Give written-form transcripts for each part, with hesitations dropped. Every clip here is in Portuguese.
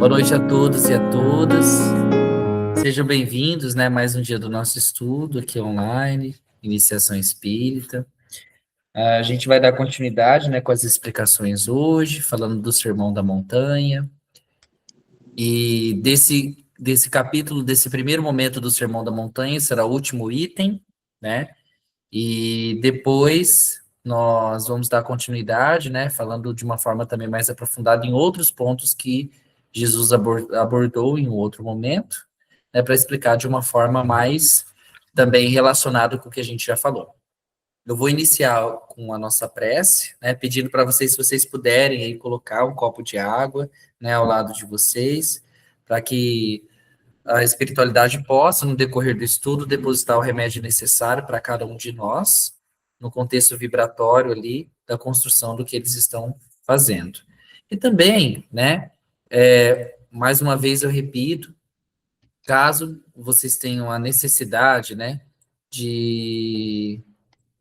Boa noite a todos e a todas. Sejam bem-vindos, né? Mais um dia do nosso estudo aqui online, Iniciação Espírita. A gente vai dar continuidade, né, com as explicações hoje, falando do Sermão da Montanha. E desse capítulo, desse primeiro momento do Sermão da Montanha, será o último item, né? E depois nós vamos dar continuidade, né, falando de uma forma também mais aprofundada em outros pontos que Jesus abordou em um outro momento, né, para explicar de uma forma mais também relacionada com o que a gente já falou. Eu vou iniciar com a nossa prece, né, pedindo para vocês, se vocês puderem, aí, colocar um copo de água, né, ao lado de vocês, para que a espiritualidade possa, no decorrer do estudo, depositar o remédio necessário para cada um de nós, no contexto vibratório ali, da construção do que eles estão fazendo. E também, né, mais uma vez eu repito, caso vocês tenham a necessidade, né, de,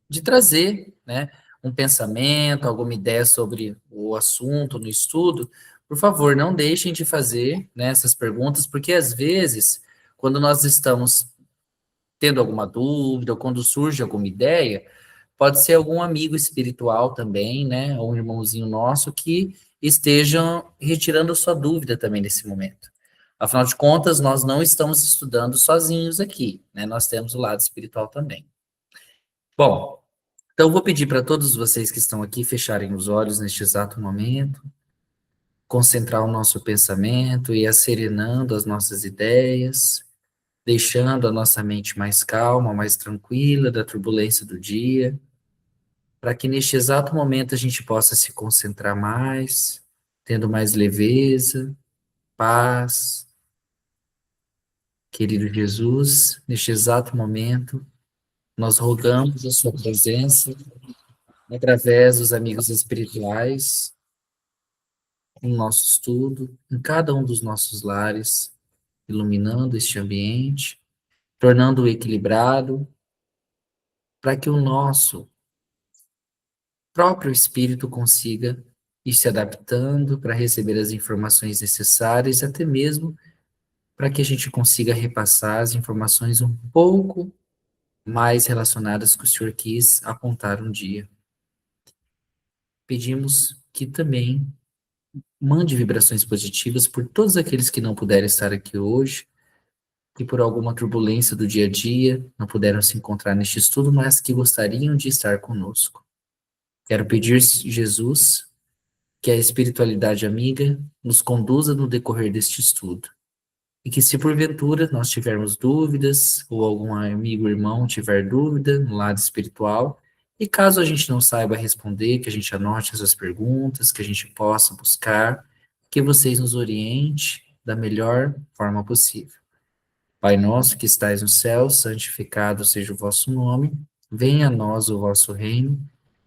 de trazer, né, um pensamento, alguma ideia sobre o assunto no estudo, por favor, não deixem de fazer, né, essas perguntas, porque às vezes, quando nós estamos tendo alguma dúvida, ou quando surge alguma ideia, pode ser algum amigo espiritual também, né, ou um irmãozinho nosso que estejam retirando sua dúvida também nesse momento. Afinal de contas, nós não estamos estudando sozinhos aqui, né, nós temos o lado espiritual também. Bom, então eu vou pedir para todos vocês que estão aqui fecharem os olhos neste exato momento, concentrar o nosso pensamento e serenando as nossas ideias, deixando a nossa mente mais calma, mais tranquila da turbulência do dia, para que neste exato momento a gente possa se concentrar mais, tendo mais leveza, paz. Querido Jesus, neste exato momento, nós rogamos a sua presença através dos amigos espirituais, no nosso estudo, em cada um dos nossos lares, iluminando este ambiente, tornando-o equilibrado, para que o nosso próprio espírito consiga ir se adaptando para receber as informações necessárias, até mesmo para que a gente consiga repassar as informações um pouco mais relacionadas que o Senhor quis apontar um dia. Pedimos que também mande vibrações positivas por todos aqueles que não puderem estar aqui hoje, que por alguma turbulência do dia a dia não puderam se encontrar neste estudo, mas que gostariam de estar conosco. Quero pedir, Jesus, que a espiritualidade amiga nos conduza no decorrer deste estudo. E que se porventura nós tivermos dúvidas, ou algum amigo, irmão tiver dúvida no lado espiritual, e caso a gente não saiba responder, que a gente anote essas perguntas, que a gente possa buscar, que vocês nos orientem da melhor forma possível. Pai nosso que estais no céu, santificado seja o vosso nome, venha a nós o vosso reino,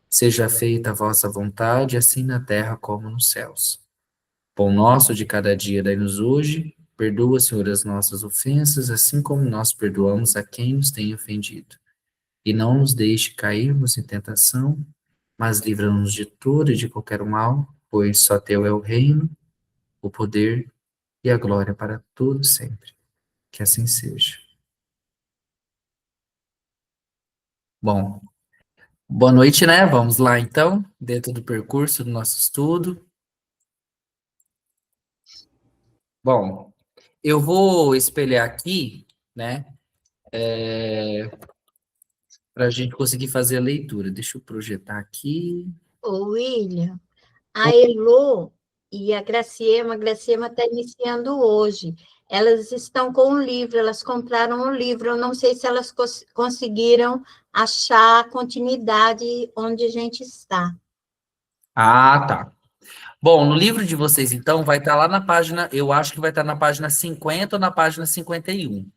seja feita a vossa vontade, assim na terra como nos céus. Pão nosso de cada dia dai-nos hoje, perdoa, Senhor, as nossas ofensas, assim como nós perdoamos a quem nos tem ofendido. E não nos deixe cairmos em tentação, mas livra-nos de todo e de qualquer mal, pois só teu é o reino, o poder e a glória para todos sempre. Que assim seja. Bom, boa noite, né? Vamos lá então, dentro do percurso do nosso estudo. Bom, eu vou espelhar aqui, né, para a gente conseguir fazer a leitura. Deixa eu projetar aqui. Ô, William, a Elo e a Graciema está iniciando hoje. Elas estão com um livro, elas compraram um livro. Eu não sei se elas conseguiram achar a continuidade onde a gente está. Ah, tá. Bom, no livro de vocês, então, vai estar lá na página, eu acho que vai estar na página 50 ou na página 51,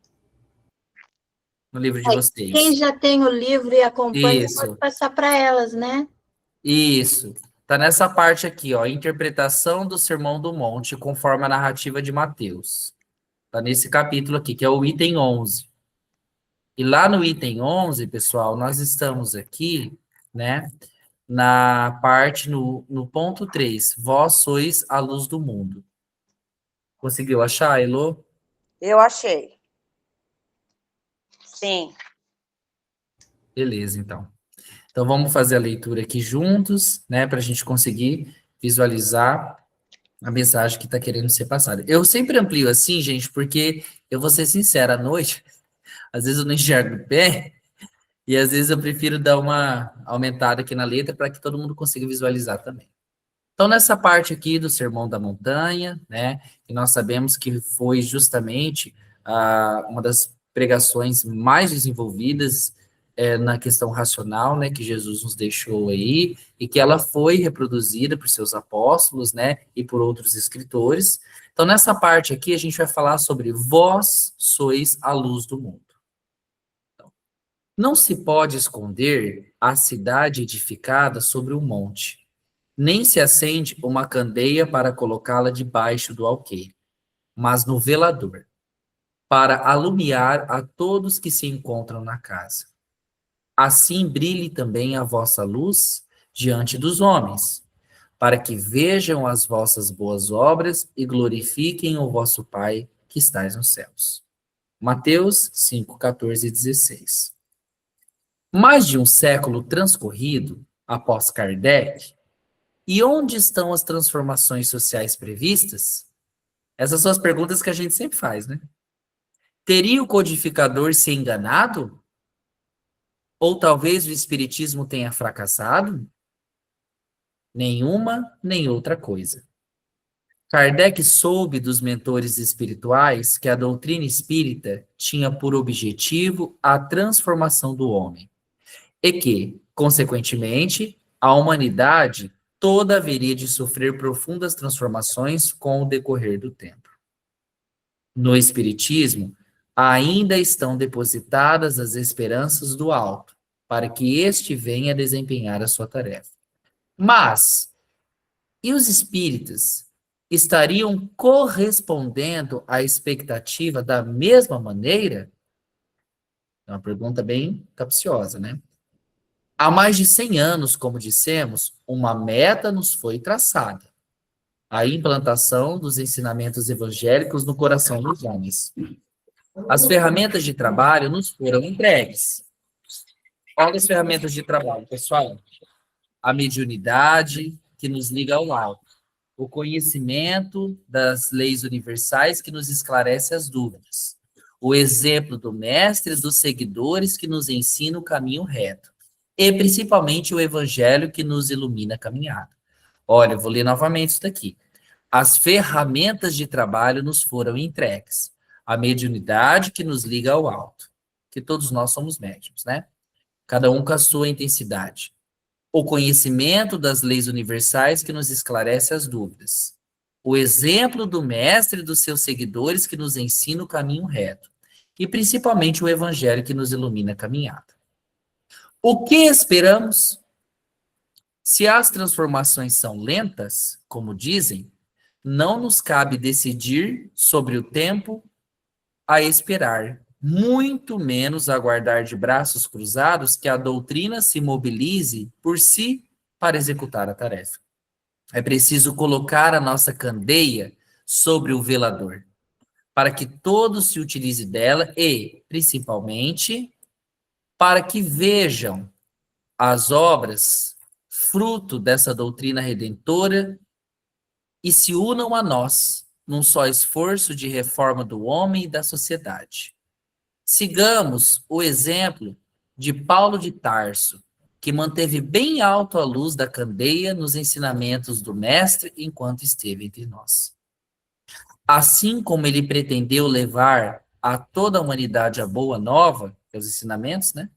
no livro de Quem vocês. já tem o livro e acompanha pode Isso, passar para elas, né? isso. Tá nessa parte aqui, ó, interpretação do Sermão do Monte, conforme a narrativa de Mateus. Tá nesse capítulo aqui, que é o item 11. E lá no item 11, pessoal, nós estamos aqui, né, na parte, no ponto 3, vós sois a luz do mundo. Conseguiu achar, Elô? Eu achei. Sim. Beleza, então. Então, vamos fazer a leitura aqui juntos, né, para a gente conseguir visualizar a mensagem que está querendo ser passada. Eu sempre amplio assim, gente, porque eu vou ser sincero, à noite, às vezes eu não enxergo bem, e às vezes eu prefiro dar uma aumentada aqui na letra para que todo mundo consiga visualizar também. Então, nessa parte aqui do Sermão da Montanha, né, que nós sabemos que foi justamente uma das pregações mais desenvolvidas na questão racional, né, que Jesus nos deixou aí, e que ela foi reproduzida por seus apóstolos, né, e por outros escritores. Então, nessa parte aqui, a gente vai falar sobre vós sois a luz do mundo. Então, não se pode esconder a cidade edificada sobre um monte, nem se acende uma candeia para colocá-la debaixo do alqueire, mas no velador, para alumiar a todos que se encontram na casa. Assim brilhe também a vossa luz diante dos homens, para que vejam as vossas boas obras e glorifiquem o vosso Pai que estais nos céus. Mateus 5, 14 e 16. Mais de um século transcorrido, após Kardec, e onde estão as transformações sociais previstas? Essas são as perguntas que a gente sempre faz, né? Teria o codificador se enganado? Ou talvez o espiritismo tenha fracassado? Nenhuma, nem outra coisa. Kardec soube dos mentores espirituais que a doutrina espírita tinha por objetivo a transformação do homem e que, consequentemente, a humanidade toda haveria de sofrer profundas transformações com o decorrer do tempo. No Espiritismo, ainda estão depositadas as esperanças do alto, para que este venha desempenhar a sua tarefa. Mas, e os espíritas estariam correspondendo à expectativa da mesma maneira? É uma pergunta bem capciosa, né? Há mais de 100 anos, como dissemos, uma meta nos foi traçada: a implantação dos ensinamentos evangélicos no coração dos homens. As ferramentas de trabalho nos foram entregues. Olha as ferramentas de trabalho, pessoal. A mediunidade, que nos liga ao alto. O conhecimento das leis universais, que nos esclarece as dúvidas. O exemplo do mestre e dos seguidores, que nos ensina o caminho reto. E principalmente o evangelho, que nos ilumina a caminhada. Olha, eu vou ler novamente isso daqui. As ferramentas de trabalho nos foram entregues. A mediunidade, que nos liga ao alto. Que todos nós somos médiuns, né? Cada um com a sua intensidade. O conhecimento das leis universais, que nos esclarece as dúvidas. O exemplo do mestre e dos seus seguidores, que nos ensina o caminho reto. E principalmente o evangelho, que nos ilumina a caminhada. O que esperamos? Se as transformações são lentas, como dizem, não nos cabe decidir sobre o tempo a esperar, muito menos aguardar de braços cruzados que a doutrina se mobilize por si para executar a tarefa. É preciso colocar a nossa candeia sobre o velador, para que todos se utilize dela e, principalmente, para que vejam as obras fruto dessa doutrina redentora e se unam a nós num só esforço de reforma do homem e da sociedade. Sigamos o exemplo de Paulo de Tarso, que manteve bem alto a luz da candeia nos ensinamentos do Mestre enquanto esteve entre nós. Assim como ele pretendeu levar a toda a humanidade a boa nova, que é os ensinamentos, né?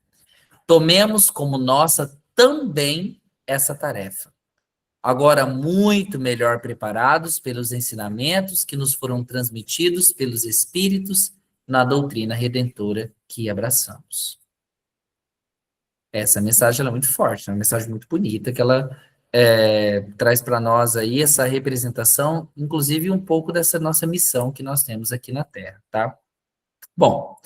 Tomemos como nossa também essa tarefa. Agora muito melhor preparados pelos ensinamentos que nos foram transmitidos pelos Espíritos na doutrina redentora que abraçamos. Essa mensagem ela é muito forte, é uma mensagem muito bonita, que ela traz para nós aí essa representação, inclusive um pouco dessa nossa missão que nós temos aqui na Terra, tá? Bom,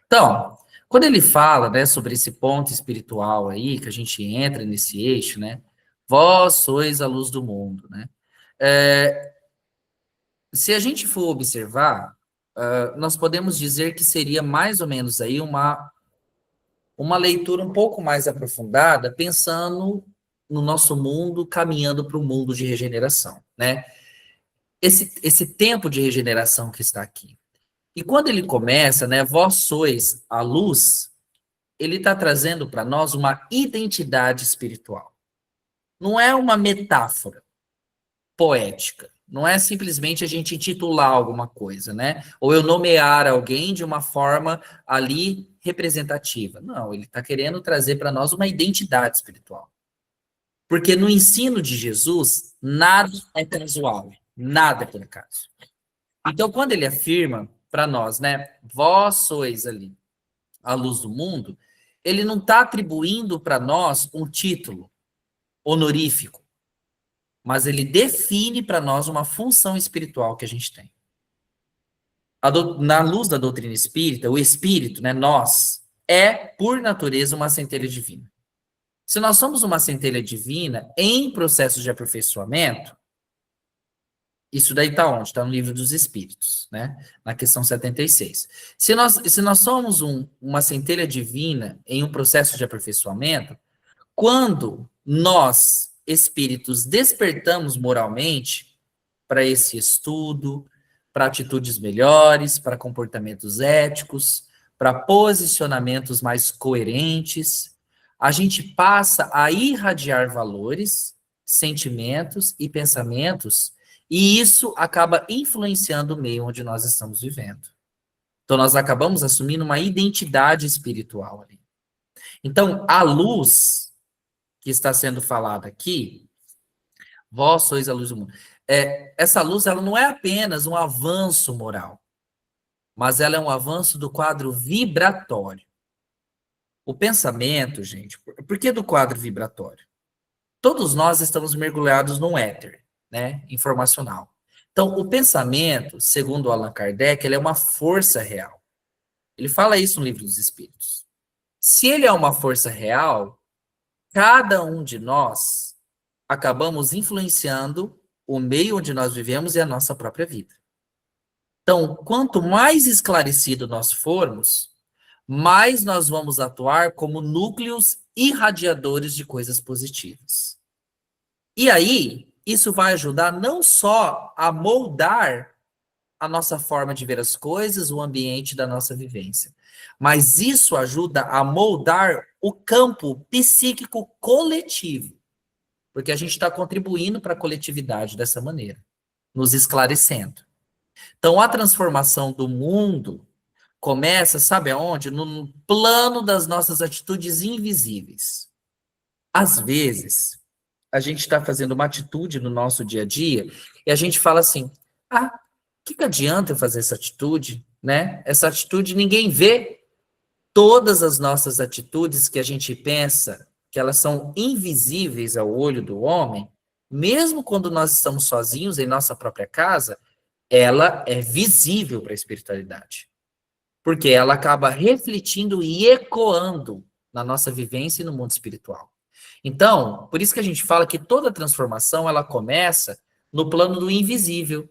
então, quando ele fala, né, sobre esse ponto espiritual aí, que a gente entra nesse eixo, né? Vós sois a luz do mundo, né? se a gente for observar, nós podemos dizer que seria mais ou menos aí uma leitura um pouco mais aprofundada, pensando no nosso mundo, caminhando para o mundo de regeneração, né? Esse tempo de regeneração que está aqui. E quando ele começa, né, vós sois a luz, ele está trazendo para nós uma identidade espiritual. Não é uma metáfora poética. Não é simplesmente a gente intitular alguma coisa, né? Ou eu nomear alguém de uma forma ali representativa. Não, ele está querendo trazer para nós uma identidade espiritual. Porque no ensino de Jesus, nada é casual, nada é por acaso. Então, quando ele afirma para nós, né, vós sois ali a luz do mundo, ele não está atribuindo para nós um título honorífico, mas ele define para nós uma função espiritual que a gente tem. Na luz da doutrina espírita, o espírito, né, nós, é, por natureza, uma centelha divina. Se nós somos uma centelha divina em processo de aperfeiçoamento, isso daí está onde? Está no livro dos Espíritos, né? Na questão 76. Se nós somos uma centelha divina em um processo de aperfeiçoamento, quando nós, espíritos, despertamos moralmente para esse estudo, para atitudes melhores, para comportamentos éticos, para posicionamentos mais coerentes, a gente passa a irradiar valores, sentimentos e pensamentos, e isso acaba influenciando o meio onde nós estamos vivendo. Então, nós acabamos assumindo uma identidade espiritual ali. Então, a luz que está sendo falada aqui, vós sois a luz do mundo. Essa luz, ela não é apenas um avanço moral, mas ela é um avanço do quadro vibratório. O pensamento, gente, por que do quadro vibratório? Todos nós estamos mergulhados num éter, né, informacional. Então, o pensamento, segundo Allan Kardec, ele é uma força real. Ele fala isso no Livro dos Espíritos. Se ele é uma força real, cada um de nós acabamos influenciando o meio onde nós vivemos e a nossa própria vida. Então, quanto mais esclarecido nós formos, mais nós vamos atuar como núcleos irradiadores de coisas positivas. E aí, isso vai ajudar não só a moldar a nossa forma de ver as coisas, o ambiente da nossa vivência, mas isso ajuda a moldar o campo psíquico coletivo, porque a gente está contribuindo para a coletividade dessa maneira, nos esclarecendo. Então, a transformação do mundo começa, sabe aonde? No plano das nossas atitudes invisíveis. Às vezes, a gente está fazendo uma atitude no nosso dia a dia e a gente fala assim, o que adianta eu fazer essa atitude, né? Essa atitude ninguém vê. Todas as nossas atitudes que a gente pensa que elas são invisíveis ao olho do homem, mesmo quando nós estamos sozinhos em nossa própria casa, ela é visível para a espiritualidade. Porque ela acaba refletindo e ecoando na nossa vivência e no mundo espiritual. Então, por isso que a gente fala que toda transformação ela começa no plano do invisível.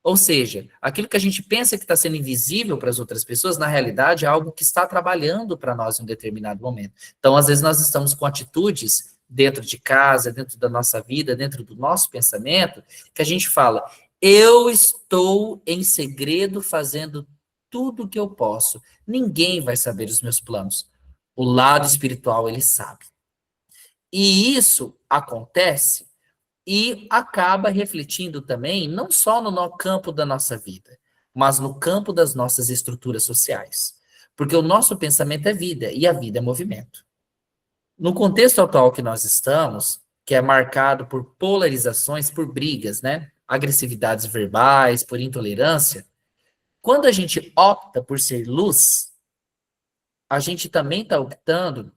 Ou seja, aquilo que a gente pensa que está sendo invisível para as outras pessoas, na realidade é algo que está trabalhando para nós em um determinado momento. Então, às vezes, nós estamos com atitudes dentro de casa, dentro da nossa vida, dentro do nosso pensamento, que a gente fala, eu estou em segredo fazendo tudo o que eu posso. Ninguém vai saber os meus planos. O lado espiritual, ele sabe. E isso acontece e acaba refletindo também, não só no campo da nossa vida, mas no campo das nossas estruturas sociais. Porque o nosso pensamento é vida, e a vida é movimento. No contexto atual que nós estamos, que é marcado por polarizações, por brigas, né? Agressividades verbais, por intolerância, quando a gente opta por ser luz, a gente também está optando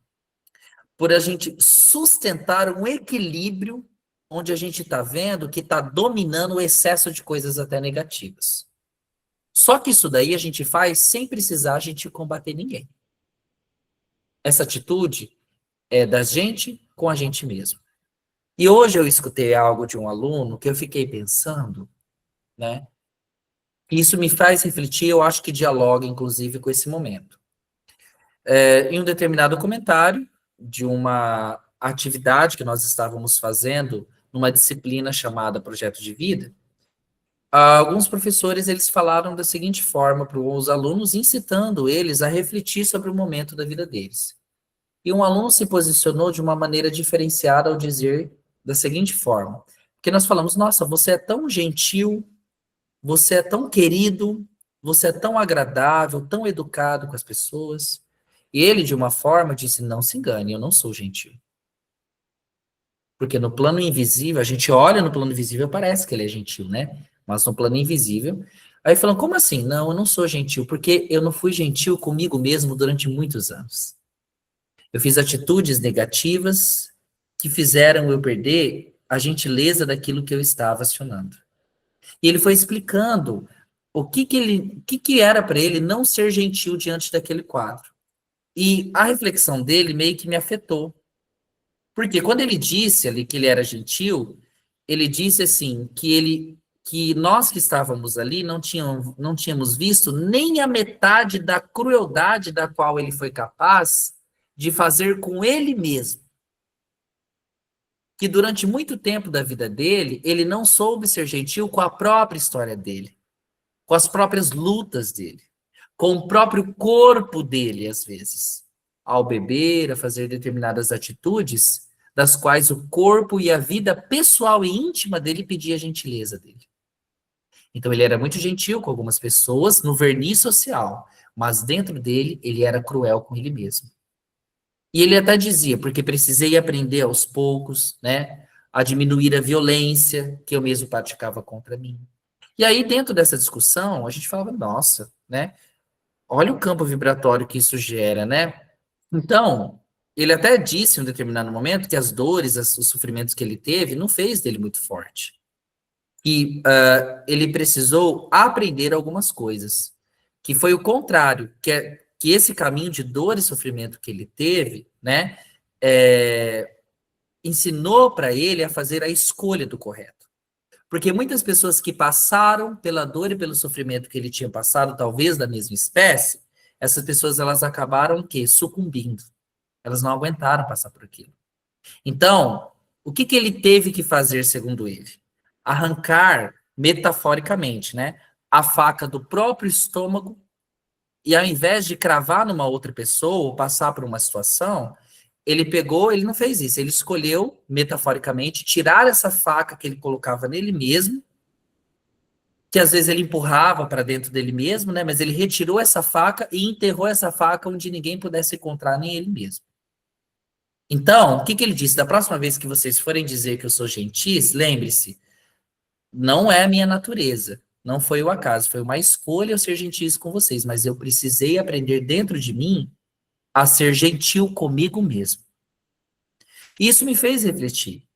por a gente sustentar um equilíbrio onde a gente está vendo que está dominando o excesso de coisas até negativas. Só que isso daí a gente faz sem precisar a gente combater ninguém. Essa atitude é da gente com a gente mesmo. E hoje eu escutei algo de um aluno que eu fiquei pensando, né? Isso me faz refletir, eu acho que dialoga, inclusive, com esse momento. Em um determinado comentário de uma atividade que nós estávamos fazendo numa disciplina chamada Projeto de Vida, alguns professores eles falaram da seguinte forma para os alunos, incitando eles a refletir sobre o momento da vida deles. E um aluno se posicionou de uma maneira diferenciada ao dizer da seguinte forma, porque nós falamos, nossa, você é tão gentil, você é tão querido, você é tão agradável, tão educado com as pessoas. E ele, de uma forma, disse, não se engane, eu não sou gentil. Porque no plano invisível, a gente olha no plano invisível, parece que ele é gentil, né? Mas no plano invisível. Aí falam, como assim? Não, eu não sou gentil, porque eu não fui gentil comigo mesmo durante muitos anos. Eu fiz atitudes negativas que fizeram eu perder a gentileza daquilo que eu estava acionando. E ele foi explicando o que era para ele não ser gentil diante daquele quadro. E a reflexão dele meio que me afetou. Porque quando ele disse ali que ele era gentil, ele disse assim que nós que estávamos ali não tínhamos visto nem a metade da crueldade da qual ele foi capaz de fazer com ele mesmo. Que durante muito tempo da vida dele, ele não soube ser gentil com a própria história dele, com as próprias lutas dele, com o próprio corpo dele, às vezes, ao beber, a fazer determinadas atitudes, das quais o corpo e a vida pessoal e íntima dele pedia a gentileza dele. Então ele era muito gentil com algumas pessoas no verniz social, mas dentro dele ele era cruel com ele mesmo. E ele até dizia, porque precisei aprender aos poucos, né, a diminuir a violência que eu mesmo praticava contra mim. E aí, dentro dessa discussão, a gente falava, nossa, né, olha o campo vibratório que isso gera, né? Então, ele até disse em um determinado momento que as dores, os sofrimentos que ele teve, não fez dele muito forte. E ele precisou aprender algumas coisas, que foi o contrário, que esse caminho de dor e sofrimento que ele teve, né, ensinou para ele a fazer a escolha do correto. Porque muitas pessoas que passaram pela dor e pelo sofrimento que ele tinha passado, talvez da mesma espécie, essas pessoas elas acabaram o quê? Sucumbindo. Elas não aguentaram passar por aquilo. Então, o que ele teve que fazer, segundo ele? Arrancar, metaforicamente, né, a faca do próprio estômago e ao invés de cravar numa outra pessoa ou passar por uma situação, ele não fez isso, ele escolheu, metaforicamente, tirar essa faca que ele colocava nele mesmo, que às vezes ele empurrava para dentro dele mesmo, né, mas ele retirou essa faca e enterrou essa faca onde ninguém pudesse encontrar, nem ele mesmo. Então, o que ele disse? Da próxima vez que vocês forem dizer que eu sou gentis, lembre-se, não é a minha natureza, não foi o acaso, foi uma escolha eu ser gentil com vocês, mas eu precisei aprender dentro de mim a ser gentil comigo mesmo. Isso me fez refletir,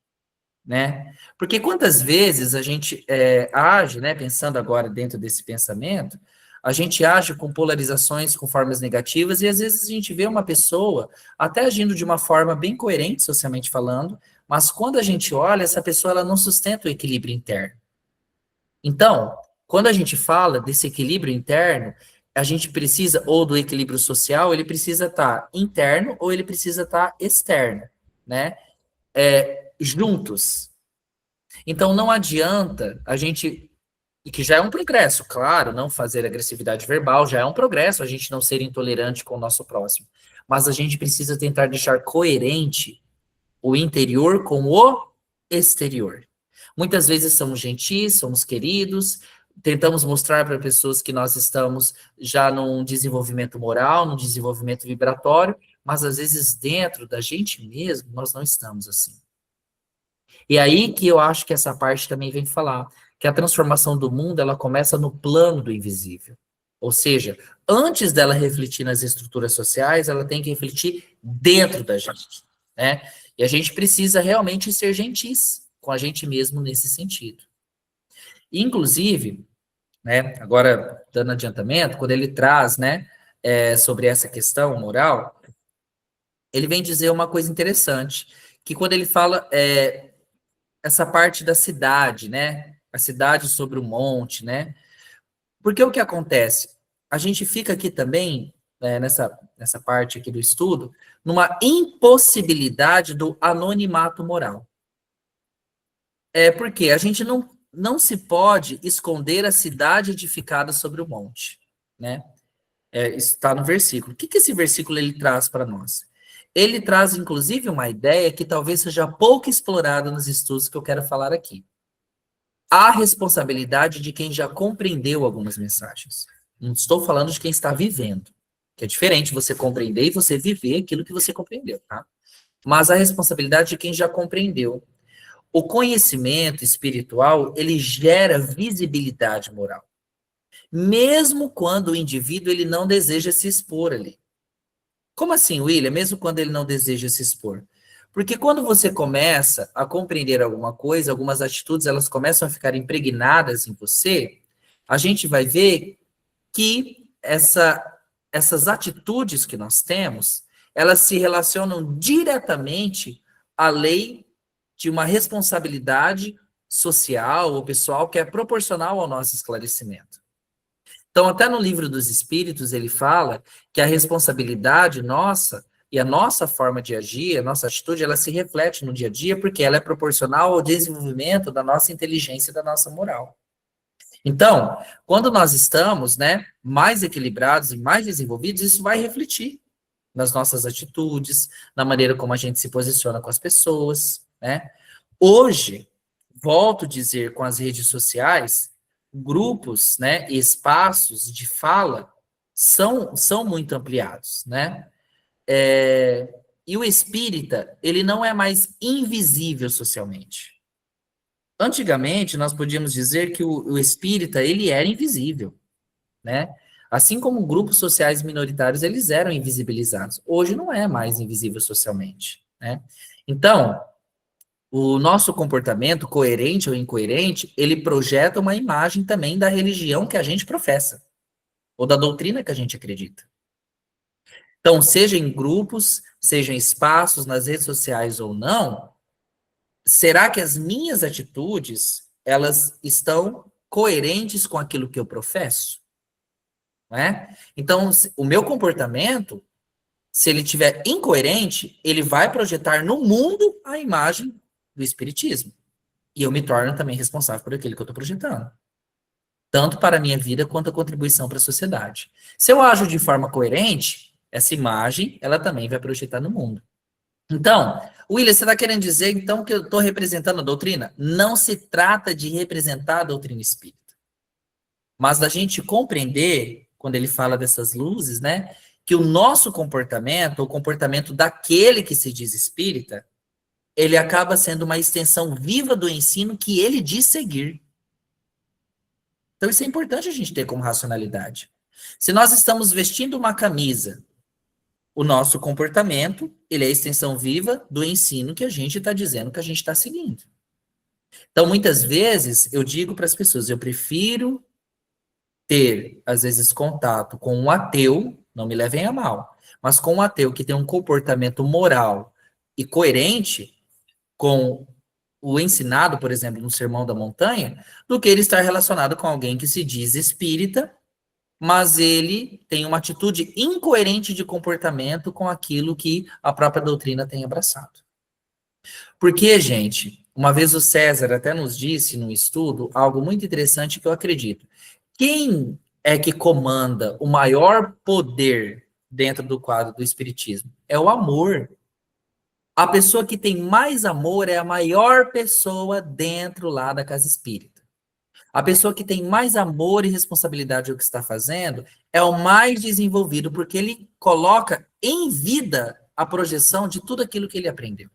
né? Porque quantas vezes a gente age, né? Pensando agora dentro desse pensamento, a gente age com polarizações, com formas negativas, e às vezes a gente vê uma pessoa até agindo de uma forma bem coerente, socialmente falando, mas quando a gente olha, essa pessoa ela não sustenta o equilíbrio interno. Então, quando a gente fala desse equilíbrio interno, a gente precisa, ou do equilíbrio social, ele precisa estar interno ou ele precisa estar externo, né? Juntos. Então, não adianta a gente, e que já é um progresso, claro, não fazer agressividade verbal, já é um progresso a gente não ser intolerante com o nosso próximo. Mas a gente precisa tentar deixar coerente o interior com o exterior. Muitas vezes somos gentis, somos queridos, tentamos mostrar para pessoas que nós estamos já num desenvolvimento moral, num desenvolvimento vibratório, mas às vezes dentro da gente mesmo nós não estamos assim. E aí que eu acho que essa parte também vem falar, que a transformação do mundo ela começa no plano do invisível. Ou seja, antes dela refletir nas estruturas sociais, ela tem que refletir dentro da gente, né? E a gente precisa realmente ser gentis com a gente mesmo nesse sentido. Inclusive, né, agora dando adiantamento, quando ele traz, né, sobre essa questão moral, ele vem dizer uma coisa interessante, que quando ele fala essa parte da cidade, né, a cidade sobre o monte, né, Porque o que acontece? A gente fica aqui também, nessa parte aqui do estudo, numa impossibilidade do anonimato moral. Porque a gente não se pode esconder a cidade edificada sobre o monte, né? Está no versículo. O que esse versículo ele traz para nós? Ele traz, inclusive, uma ideia que talvez seja pouco explorada nos estudos que eu quero falar aqui. A responsabilidade de quem já compreendeu algumas mensagens. Não estou falando de quem está vivendo, que é diferente você compreender e você viver aquilo que você compreendeu, tá? Mas a responsabilidade de quem já compreendeu. O conhecimento espiritual, ele gera visibilidade moral. Mesmo quando o indivíduo ele não deseja se expor ali. Como assim, William? Mesmo quando ele não deseja se expor? Porque quando você começa a compreender alguma coisa, algumas atitudes, elas começam a ficar impregnadas em você, a gente vai ver que essas atitudes que nós temos, elas se relacionam diretamente à lei de uma responsabilidade social ou pessoal que é proporcional ao nosso esclarecimento. Então, até no Livro dos Espíritos, ele fala que a responsabilidade nossa e a nossa forma de agir, a nossa atitude, ela se reflete no dia a dia porque ela é proporcional ao desenvolvimento da nossa inteligência e da nossa moral. Então, quando nós estamos, né, mais equilibrados e mais desenvolvidos, isso vai refletir nas nossas atitudes, na maneira como a gente se posiciona com as pessoas, né? Hoje, volto a dizer, com as redes sociais, grupos, né, e espaços de fala são muito ampliados, né? E o espírita, ele não é mais invisível socialmente. Antigamente, nós podíamos dizer que o espírita, ele era invisível, né? Assim como grupos sociais minoritários, eles eram invisibilizados. Hoje não é mais invisível socialmente, né? Então, o nosso comportamento, coerente ou incoerente, ele projeta uma imagem também da religião que a gente professa, ou da doutrina que a gente acredita. Então, seja em grupos, seja em espaços, nas redes sociais ou não, será que as minhas atitudes, elas estão coerentes com aquilo que eu professo? Não é? Então, o meu comportamento, se ele estiver incoerente, ele vai projetar no mundo a imagem do espiritismo. E eu me torno também responsável por aquilo que eu estou projetando. Tanto para a minha vida quanto a contribuição para a sociedade. Se eu ajo de forma coerente, essa imagem, ela também vai projetar no mundo. Então, William, você está querendo dizer, então, que eu estou representando a doutrina? Não se trata de representar a doutrina espírita. Mas da gente compreender, quando ele fala dessas luzes, né, que o nosso comportamento, o comportamento daquele que se diz espírita, ele acaba sendo uma extensão viva do ensino que ele diz seguir. Então, isso é importante a gente ter como racionalidade. Se nós estamos vestindo uma camisa, o nosso comportamento, ele é a extensão viva do ensino que a gente está dizendo que a gente está seguindo. Então, muitas vezes, eu digo para as pessoas, eu prefiro ter, às vezes, contato com um ateu, não me levem a mal, mas com um ateu que tem um comportamento moral e coerente com o ensinado, por exemplo, no Sermão da Montanha, do que ele estar relacionado com alguém que se diz espírita, mas ele tem uma atitude incoerente de comportamento com aquilo que a própria doutrina tem abraçado. Porque, gente, uma vez o César até nos disse no estudo algo muito interessante que eu acredito. Quem é que comanda o maior poder dentro do quadro do espiritismo? É o amor. A pessoa que tem mais amor é a maior pessoa dentro lá da casa espírita. A pessoa que tem mais amor e responsabilidade ao que está fazendo é o mais desenvolvido, porque ele coloca em vida a projeção de tudo aquilo que ele aprendeu.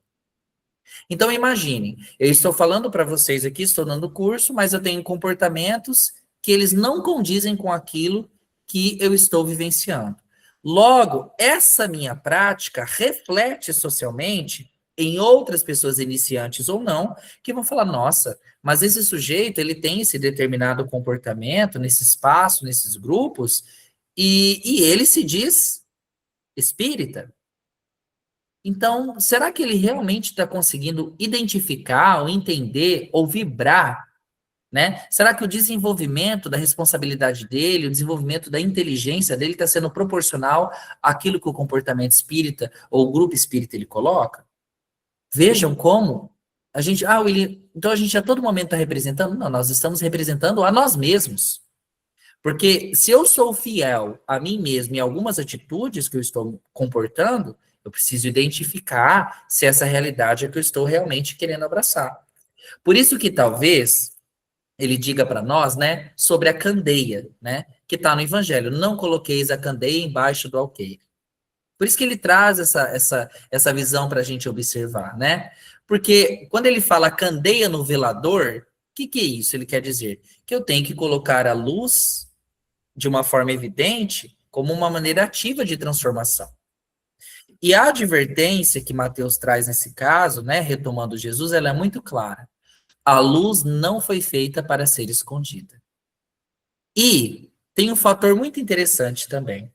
Então, imagine, eu estou falando para vocês aqui, estou dando curso, mas eu tenho comportamentos que eles não condizem com aquilo que eu estou vivenciando. Logo, essa minha prática reflete socialmente em outras pessoas iniciantes ou não, que vão falar, nossa, mas esse sujeito, ele tem esse determinado comportamento nesse espaço, nesses grupos, e ele se diz espírita. Então, será que ele realmente está conseguindo identificar, ou entender, ou vibrar né? Será que o desenvolvimento da responsabilidade dele, o desenvolvimento da inteligência dele está sendo proporcional àquilo que o comportamento espírita ou o grupo espírita ele coloca? Vejam como a gente, William, então a gente a todo momento está representando? Não, nós estamos representando a nós mesmos. Porque se eu sou fiel a mim mesmo em algumas atitudes que eu estou comportando, eu preciso identificar se essa realidade é que eu estou realmente querendo abraçar. Por isso que talvez ele diga para nós, né, sobre a candeia, né, que está no Evangelho. Não coloqueis a candeia embaixo do alqueire. Por isso que ele traz essa visão para a gente observar, né? Porque quando ele fala candeia no velador, o que é isso? Ele quer dizer que eu tenho que colocar a luz de uma forma evidente como uma maneira ativa de transformação. E a advertência que Mateus traz nesse caso, né, retomando Jesus, ela é muito clara. A luz não foi feita para ser escondida. E tem um fator muito interessante também.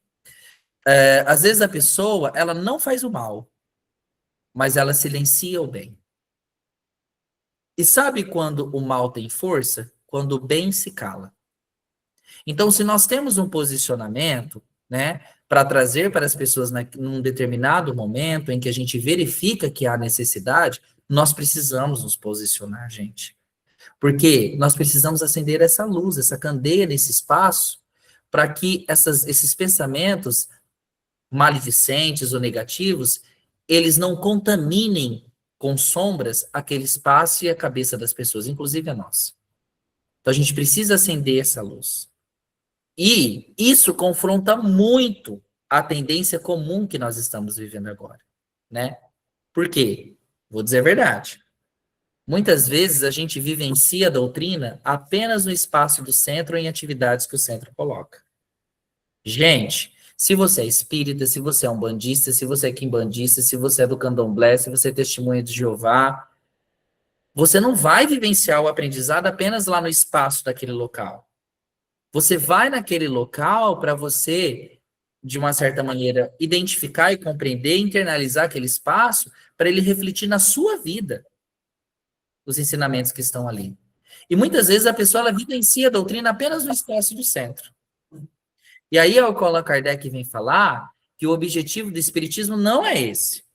Às vezes a pessoa, ela não faz o mal, mas ela silencia o bem. E sabe quando o mal tem força? Quando o bem se cala. Então, se nós temos um posicionamento, né, para trazer para as pessoas num determinado momento em que a gente verifica que há necessidade, nós precisamos nos posicionar, gente. Porque nós precisamos acender essa luz, essa candeia nesse espaço, para que esses pensamentos maledicentes ou negativos, eles não contaminem com sombras aquele espaço e a cabeça das pessoas, inclusive a nossa. Então a gente precisa acender essa luz. E isso confronta muito a tendência comum que nós estamos vivendo agora, né? Por quê? Vou dizer a verdade. Muitas vezes a gente vivencia a doutrina apenas no espaço do centro ou em atividades que o centro coloca. Gente, se você é espírita, se você é umbandista, se você é quimbandista, se você é do candomblé, se você é testemunha de Jeová, você não vai vivenciar o aprendizado apenas lá no espaço daquele local. Você vai naquele local para você, de uma certa maneira, identificar e compreender, internalizar aquele espaço, para ele refletir na sua vida os ensinamentos que estão ali. E muitas vezes a pessoa ela vivencia a doutrina apenas no espaço do centro. E aí o Allan Kardec vem falar que o objetivo do Espiritismo não é esse.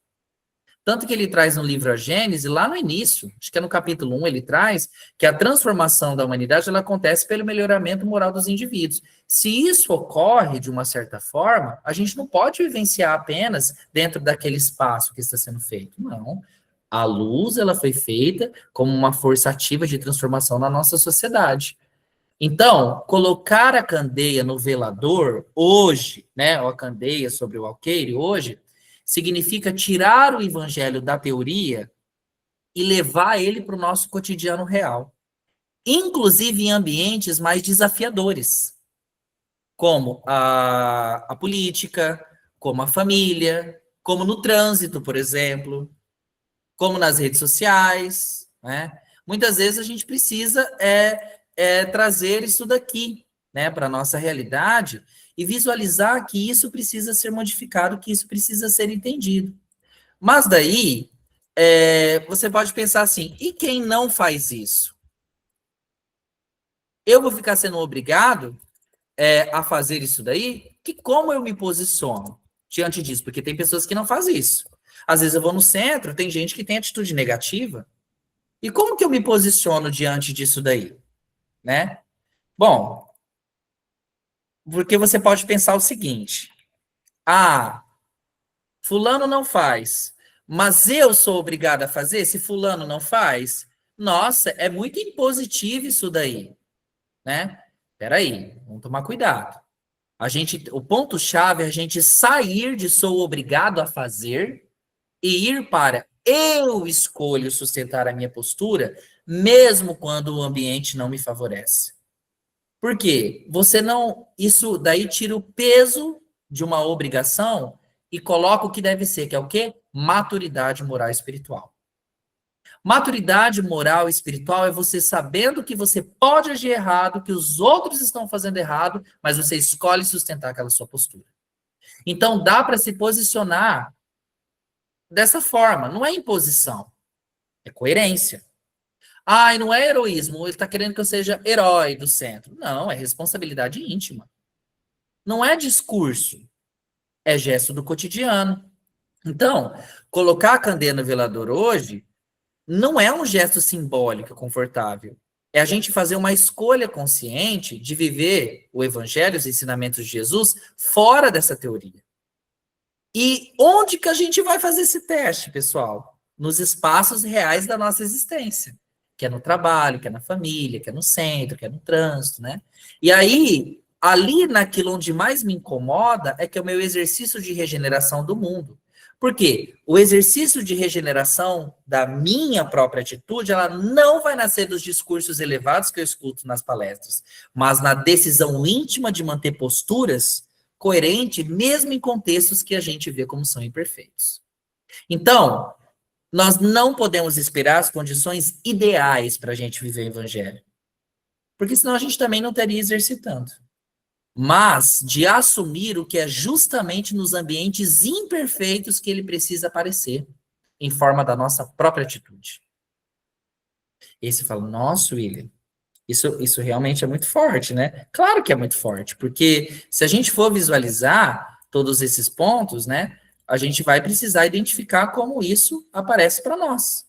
Tanto que ele traz no livro A Gênese, lá no início, acho que é no capítulo 1, ele traz que a transformação da humanidade ela acontece pelo melhoramento moral dos indivíduos. Se isso ocorre de uma certa forma, a gente não pode vivenciar apenas dentro daquele espaço que está sendo feito. Não. A luz ela foi feita como uma força ativa de transformação na nossa sociedade. Então, colocar a candeia no velador hoje, né, ou a candeia sobre o alqueire hoje, significa tirar o evangelho da teoria e levar ele para o nosso cotidiano real, inclusive em ambientes mais desafiadores, como a política, como a família, como no trânsito, por exemplo, como nas redes sociais, né? Muitas vezes a gente precisa trazer isso daqui, né, para a nossa realidade e visualizar que isso precisa ser modificado, que isso precisa ser entendido. Mas daí, você pode pensar assim, e quem não faz isso? Eu vou ficar sendo obrigado a fazer isso daí? Como eu me posiciono diante disso? Porque tem pessoas que não fazem isso. Às vezes eu vou no centro, tem gente que tem atitude negativa. E como que eu me posiciono diante disso daí? Né? Bom, porque você pode pensar o seguinte, fulano não faz, mas eu sou obrigado a fazer se fulano não faz? Nossa, é muito impositivo isso daí, né? Peraí, vamos tomar cuidado. O ponto-chave é a gente sair de sou obrigado a fazer e ir para eu escolho sustentar a minha postura, mesmo quando o ambiente não me favorece. Por quê? Isso daí tira o peso de uma obrigação e coloca o que deve ser, que é o quê? Maturidade moral e espiritual. Maturidade moral e espiritual é você sabendo que você pode agir errado, que os outros estão fazendo errado, mas você escolhe sustentar aquela sua postura. Então dá para se posicionar dessa forma, não é imposição, é coerência. Ah, e não é heroísmo, ele está querendo que eu seja herói do centro. Não, é responsabilidade íntima. Não é discurso, é gesto do cotidiano. Então, colocar a candeia no velador hoje não é um gesto simbólico confortável. É a gente fazer uma escolha consciente de viver o evangelho, os ensinamentos de Jesus, fora dessa teoria. E onde que a gente vai fazer esse teste, pessoal? Nos espaços reais da nossa existência, que é no trabalho, que é na família, que é no centro, que é no trânsito, né? E aí, ali naquilo onde mais me incomoda é que é o meu exercício de regeneração do mundo. Por quê? O exercício de regeneração da minha própria atitude, ela não vai nascer dos discursos elevados que eu escuto nas palestras, mas na decisão íntima de manter posturas coerente, mesmo em contextos que a gente vê como são imperfeitos. Então, nós não podemos esperar as condições ideais para a gente viver o evangelho, porque senão a gente também não estaria exercitando. Mas de assumir o que é justamente nos ambientes imperfeitos que ele precisa aparecer, em forma da nossa própria atitude. E aí você fala, nossa, William, isso realmente é muito forte, né? Claro que é muito forte, porque se a gente for visualizar todos esses pontos, né, a gente vai precisar identificar como isso aparece para nós,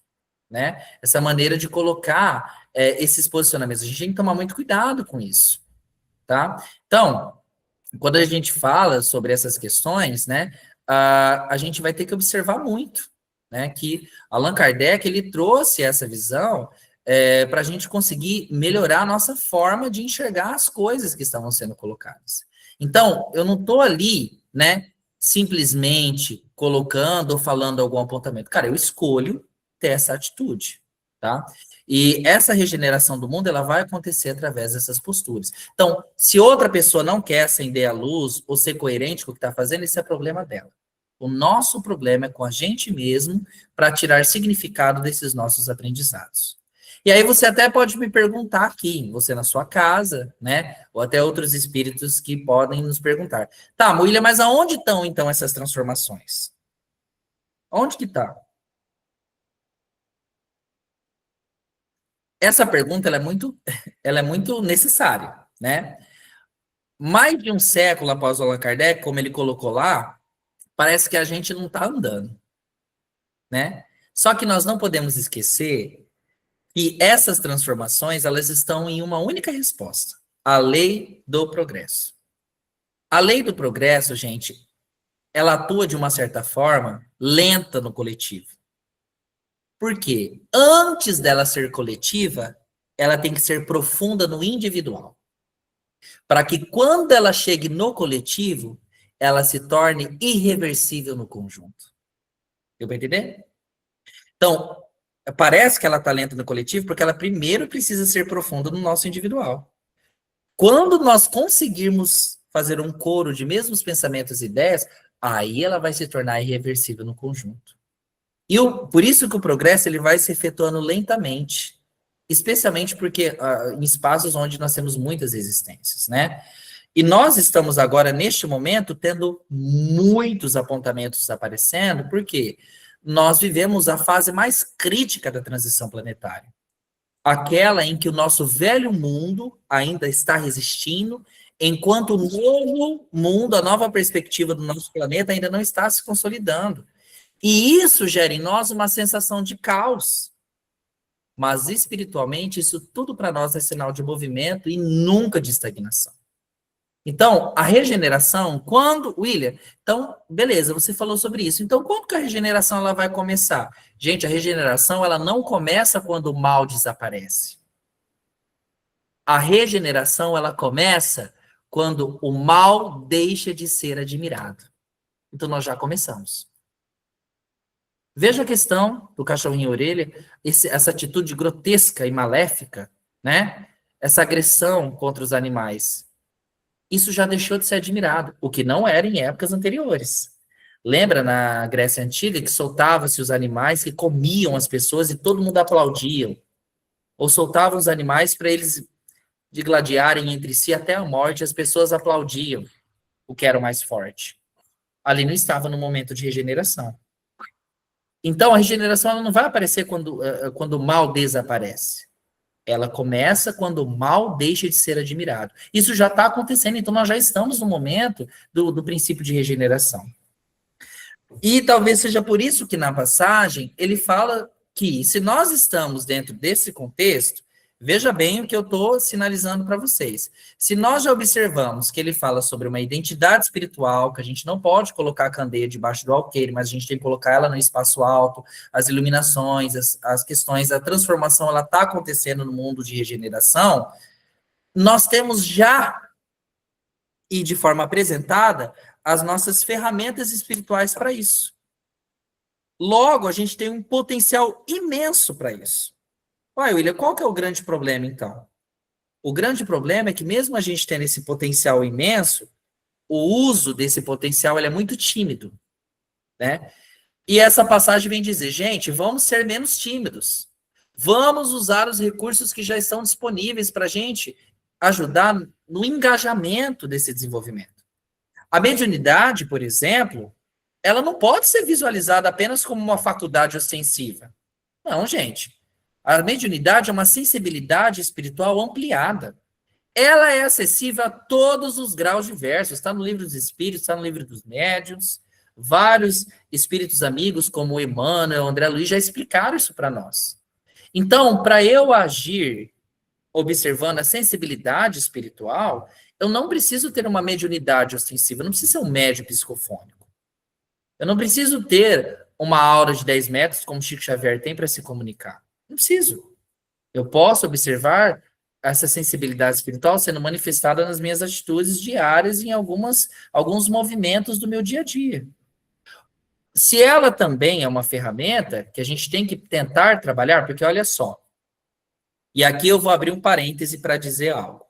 né? Essa maneira de colocar esses posicionamentos. A gente tem que tomar muito cuidado com isso, tá? Então, quando a gente fala sobre essas questões, né, a gente vai ter que observar muito, né, que Allan Kardec, ele trouxe essa visão para a gente conseguir melhorar a nossa forma de enxergar as coisas que estavam sendo colocadas. Então, eu não estou ali, né, simplesmente colocando ou falando algum apontamento. Cara, eu escolho ter essa atitude, tá? E essa regeneração do mundo, ela vai acontecer através dessas posturas. Então, se outra pessoa não quer acender a luz ou ser coerente com o que está fazendo, isso é problema dela. O nosso problema é com a gente mesmo para tirar significado desses nossos aprendizados. E aí você até pode me perguntar aqui, você na sua casa, né? Ou até outros espíritos que podem nos perguntar. Tá, William, mas aonde estão então essas transformações? Onde que está? Essa pergunta ela é muito necessária, né? Mais de um século após Allan Kardec, como ele colocou lá, parece que a gente não está andando, né? Só que nós não podemos esquecer que essas transformações, elas estão em uma única resposta: a lei do progresso. A lei do progresso, gente, ela atua de uma certa forma lenta no coletivo. Por quê? Antes dela ser coletiva, ela tem que ser profunda no individual. Para que quando ela chegue no coletivo, ela se torne irreversível no conjunto. Deu para entender? Então, parece que ela está lenta no coletivo porque ela primeiro precisa ser profunda no nosso individual. Quando nós conseguirmos fazer um coro de mesmos pensamentos e ideias, aí ela vai se tornar irreversível no conjunto. E por isso que o progresso ele vai se efetuando lentamente, especialmente porque em espaços onde nós temos muitas resistências, né? E nós estamos agora, neste momento, tendo muitos apontamentos aparecendo, porque nós vivemos a fase mais crítica da transição planetária. Aquela em que o nosso velho mundo ainda está resistindo, enquanto o novo mundo, a nova perspectiva do nosso planeta ainda não está se consolidando. E isso gera em nós uma sensação de caos. Mas espiritualmente, isso tudo para nós é sinal de movimento e nunca de estagnação. Então, a regeneração, quando, William, então, beleza, você falou sobre isso. Então, quando que a regeneração ela vai começar? Gente, a regeneração ela não começa quando o mal desaparece. A regeneração ela começa quando o mal deixa de ser admirado. Então, nós já começamos. Veja a questão do cachorrinho orelha, essa atitude grotesca e maléfica, né? Essa agressão contra os animais. Isso já deixou de ser admirado, o que não era em épocas anteriores. Lembra na Grécia Antiga que soltava-se os animais que comiam as pessoas e todo mundo aplaudia? Ou soltavam os animais para eles digladiarem entre si até a morte, as pessoas aplaudiam o que era o mais forte. Ali não estava no momento de regeneração. Então, a regeneração ela não vai aparecer quando o mal desaparece. Ela começa quando o mal deixa de ser admirado. Isso já está acontecendo, então nós já estamos no momento do princípio de regeneração. E talvez seja por isso que na passagem ele fala que se nós estamos dentro desse contexto, veja bem o que eu estou sinalizando para vocês. Se nós já observamos que ele fala sobre uma identidade espiritual, que a gente não pode colocar a candeia debaixo do alqueire, mas a gente tem que colocar ela no espaço alto, as iluminações, as questões, a transformação, ela está acontecendo no mundo de regeneração, nós temos já, e de forma apresentada, as nossas ferramentas espirituais para isso. Logo, a gente tem um potencial imenso para isso. Uai, William, qual que é o grande problema, então? O grande problema é que mesmo a gente tendo esse potencial imenso, o uso desse potencial ele é muito tímido, né? E essa passagem vem dizer, gente, vamos ser menos tímidos. Vamos usar os recursos que já estão disponíveis para a gente ajudar no engajamento desse desenvolvimento. A mediunidade, por exemplo, ela não pode ser visualizada apenas como uma faculdade ostensiva. Não, gente. A mediunidade é uma sensibilidade espiritual ampliada. Ela é acessível a todos os graus diversos. Está no livro dos espíritos, está no livro dos médiuns. Vários espíritos amigos, como o Emmanuel, o André Luiz, já explicaram isso para nós. Então, para eu agir observando a sensibilidade espiritual, eu não preciso ter uma mediunidade ostensiva, eu não preciso ser um médium psicofônico. Eu não preciso ter uma aura de 10 metros, como Chico Xavier tem para se comunicar. Não preciso. Eu posso observar essa sensibilidade espiritual sendo manifestada nas minhas atitudes diárias e em alguns movimentos do meu dia a dia. Se ela também é uma ferramenta que a gente tem que tentar trabalhar, porque olha só, e aqui eu vou abrir um parêntese para dizer algo.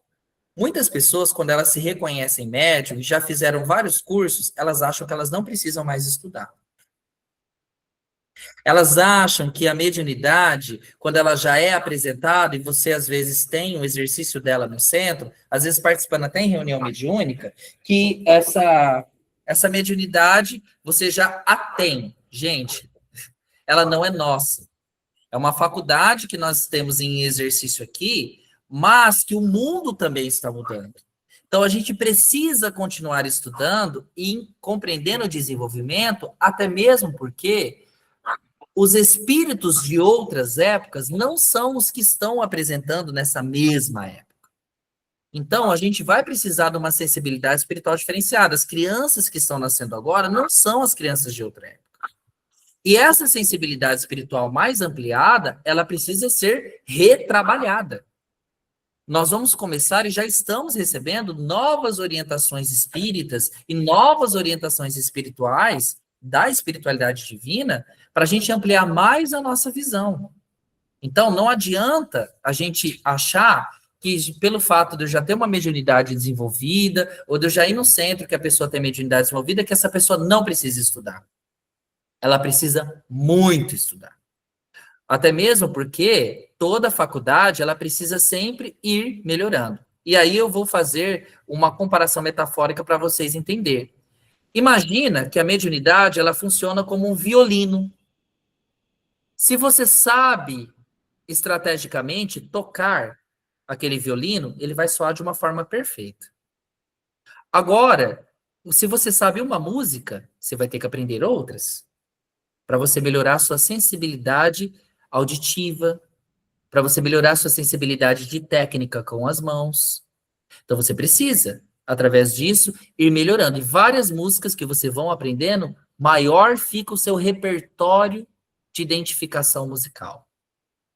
Muitas pessoas, quando elas se reconhecem médium e já fizeram vários cursos, elas acham que elas não precisam mais estudar. Elas acham que a mediunidade, quando ela já é apresentada e você às vezes tem um exercício dela no centro, às vezes participando até em reunião mediúnica, que essa mediunidade você já a tem. Gente, ela não é nossa. É uma faculdade que nós temos em exercício aqui, mas que o mundo também está mudando. Então, a gente precisa continuar estudando e compreendendo o desenvolvimento, até mesmo porque os espíritos de outras épocas não são os que estão apresentando nessa mesma época. Então, a gente vai precisar de uma sensibilidade espiritual diferenciada. As crianças que estão nascendo agora não são as crianças de outra época. E essa sensibilidade espiritual mais ampliada, ela precisa ser retrabalhada. Nós vamos começar e já estamos recebendo novas orientações espíritas e novas orientações espirituais da espiritualidade divina para a gente ampliar mais a nossa visão. Então, não adianta a gente achar que pelo fato de eu já ter uma mediunidade desenvolvida, ou de eu já ir no centro que a pessoa tem mediunidade desenvolvida, que essa pessoa não precisa estudar. Ela precisa muito estudar. Até mesmo porque toda faculdade, ela precisa sempre ir melhorando. E aí eu vou fazer uma comparação metafórica para vocês entenderem. Imagina que a mediunidade, ela funciona como um violino. Se você sabe estrategicamente tocar aquele violino, ele vai soar de uma forma perfeita. Agora, se você sabe uma música, você vai ter que aprender outras para você melhorar a sua sensibilidade auditiva, para você melhorar a sua sensibilidade de técnica com as mãos. Então você precisa, através disso, ir melhorando. E várias músicas que você vão aprendendo, maior fica o seu repertório de identificação musical.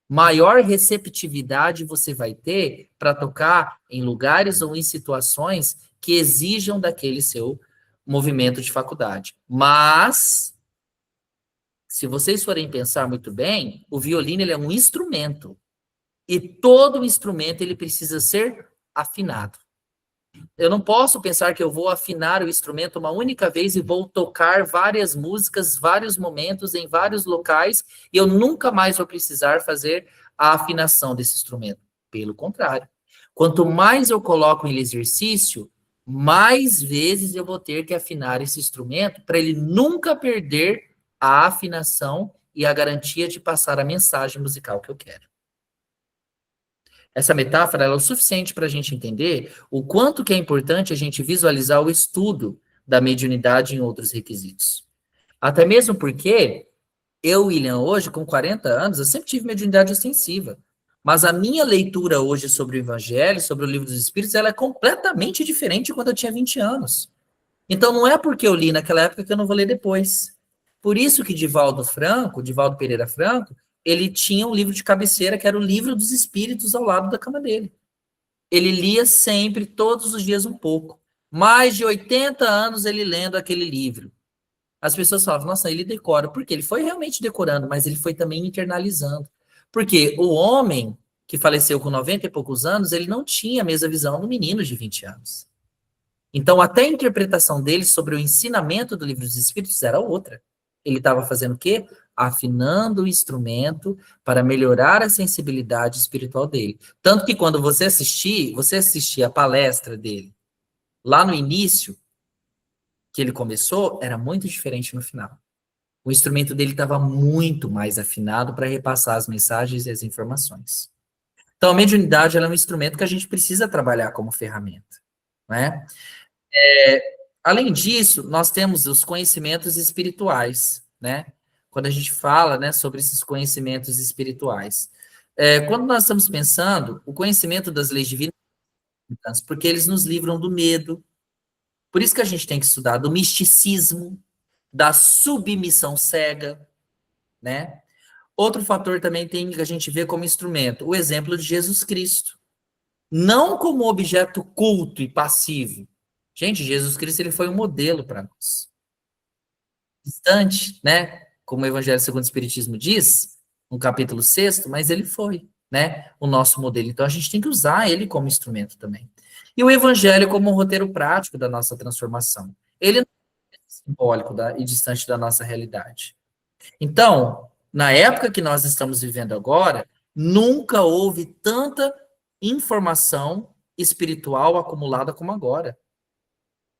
Maior receptividade você vai ter para tocar em lugares ou em situações que exijam daquele seu movimento de faculdade. Mas, se vocês forem pensar muito bem, o violino ele é um instrumento. E todo instrumento ele precisa ser afinado. Eu não posso pensar que eu vou afinar o instrumento uma única vez e vou tocar várias músicas, vários momentos, em vários locais, e eu nunca mais vou precisar fazer a afinação desse instrumento. Pelo contrário. Quanto mais eu coloco em exercício, mais vezes eu vou ter que afinar esse instrumento para ele nunca perder a afinação e a garantia de passar a mensagem musical que eu quero. Essa metáfora ela é o suficiente para a gente entender o quanto que é importante a gente visualizar o estudo da mediunidade em outros requisitos. Até mesmo porque eu, William, hoje, com 40 anos, eu sempre tive mediunidade ostensiva. Mas a minha leitura hoje sobre o Evangelho, sobre o Livro dos Espíritos, ela é completamente diferente de quando eu tinha 20 anos. Então, não é porque eu li naquela época que eu não vou ler depois. Por isso que Divaldo Pereira Franco, ele tinha um livro de cabeceira, que era o Livro dos Espíritos, ao lado da cama dele. Ele lia sempre, todos os dias, um pouco. Mais de 80 anos ele lendo aquele livro. As pessoas falavam, nossa, ele decora. Porque ele foi realmente decorando, mas ele foi também internalizando. Porque o homem que faleceu com 90 e poucos anos, ele não tinha a mesma visão do menino de 20 anos. Então, até a interpretação dele sobre o ensinamento do Livro dos Espíritos era outra. Ele estava fazendo o quê? Afinando o instrumento para melhorar a sensibilidade espiritual dele. Tanto que quando você assistia a palestra dele, lá no início, que ele começou, era muito diferente no final. O instrumento dele estava muito mais afinado para repassar as mensagens e as informações. Então, a mediunidade ela é um instrumento que a gente precisa trabalhar como ferramenta, né? Além disso, nós temos os conhecimentos espirituais, né? Quando a gente fala, né, sobre esses conhecimentos espirituais. Quando nós estamos pensando, o conhecimento das leis divinas, porque eles nos livram do medo. Por isso que a gente tem que estudar do misticismo, da submissão cega, né? Outro fator também tem que a gente vê como instrumento, o exemplo de Jesus Cristo. Não como objeto culto e passivo. Gente, Jesus Cristo ele foi um modelo para nós. Distante, né? Como o Evangelho segundo o Espiritismo diz, no capítulo 6º, mas ele foi, né? O nosso modelo. Então a gente tem que usar ele como instrumento também. E o Evangelho como um roteiro prático da nossa transformação. Ele não é simbólico e distante da nossa realidade. Então, na época que nós estamos vivendo agora, nunca houve tanta informação espiritual acumulada como agora.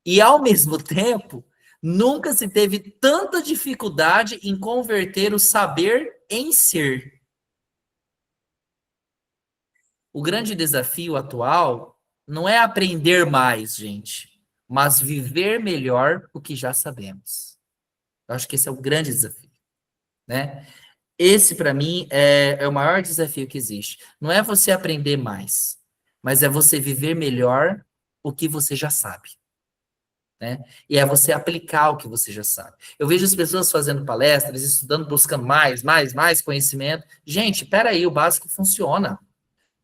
E, ao mesmo tempo, nunca se teve tanta dificuldade em converter o saber em ser. O grande desafio atual não é aprender mais, gente, mas viver melhor o que já sabemos. Eu acho que esse é o grande desafio, né? Esse, para mim, é o maior desafio que existe. Não é você aprender mais, mas é você viver melhor o que você já sabe. Né? E é você aplicar o que você já sabe. Eu vejo as pessoas fazendo palestras, estudando, buscando mais conhecimento. Gente, peraí, o básico funciona.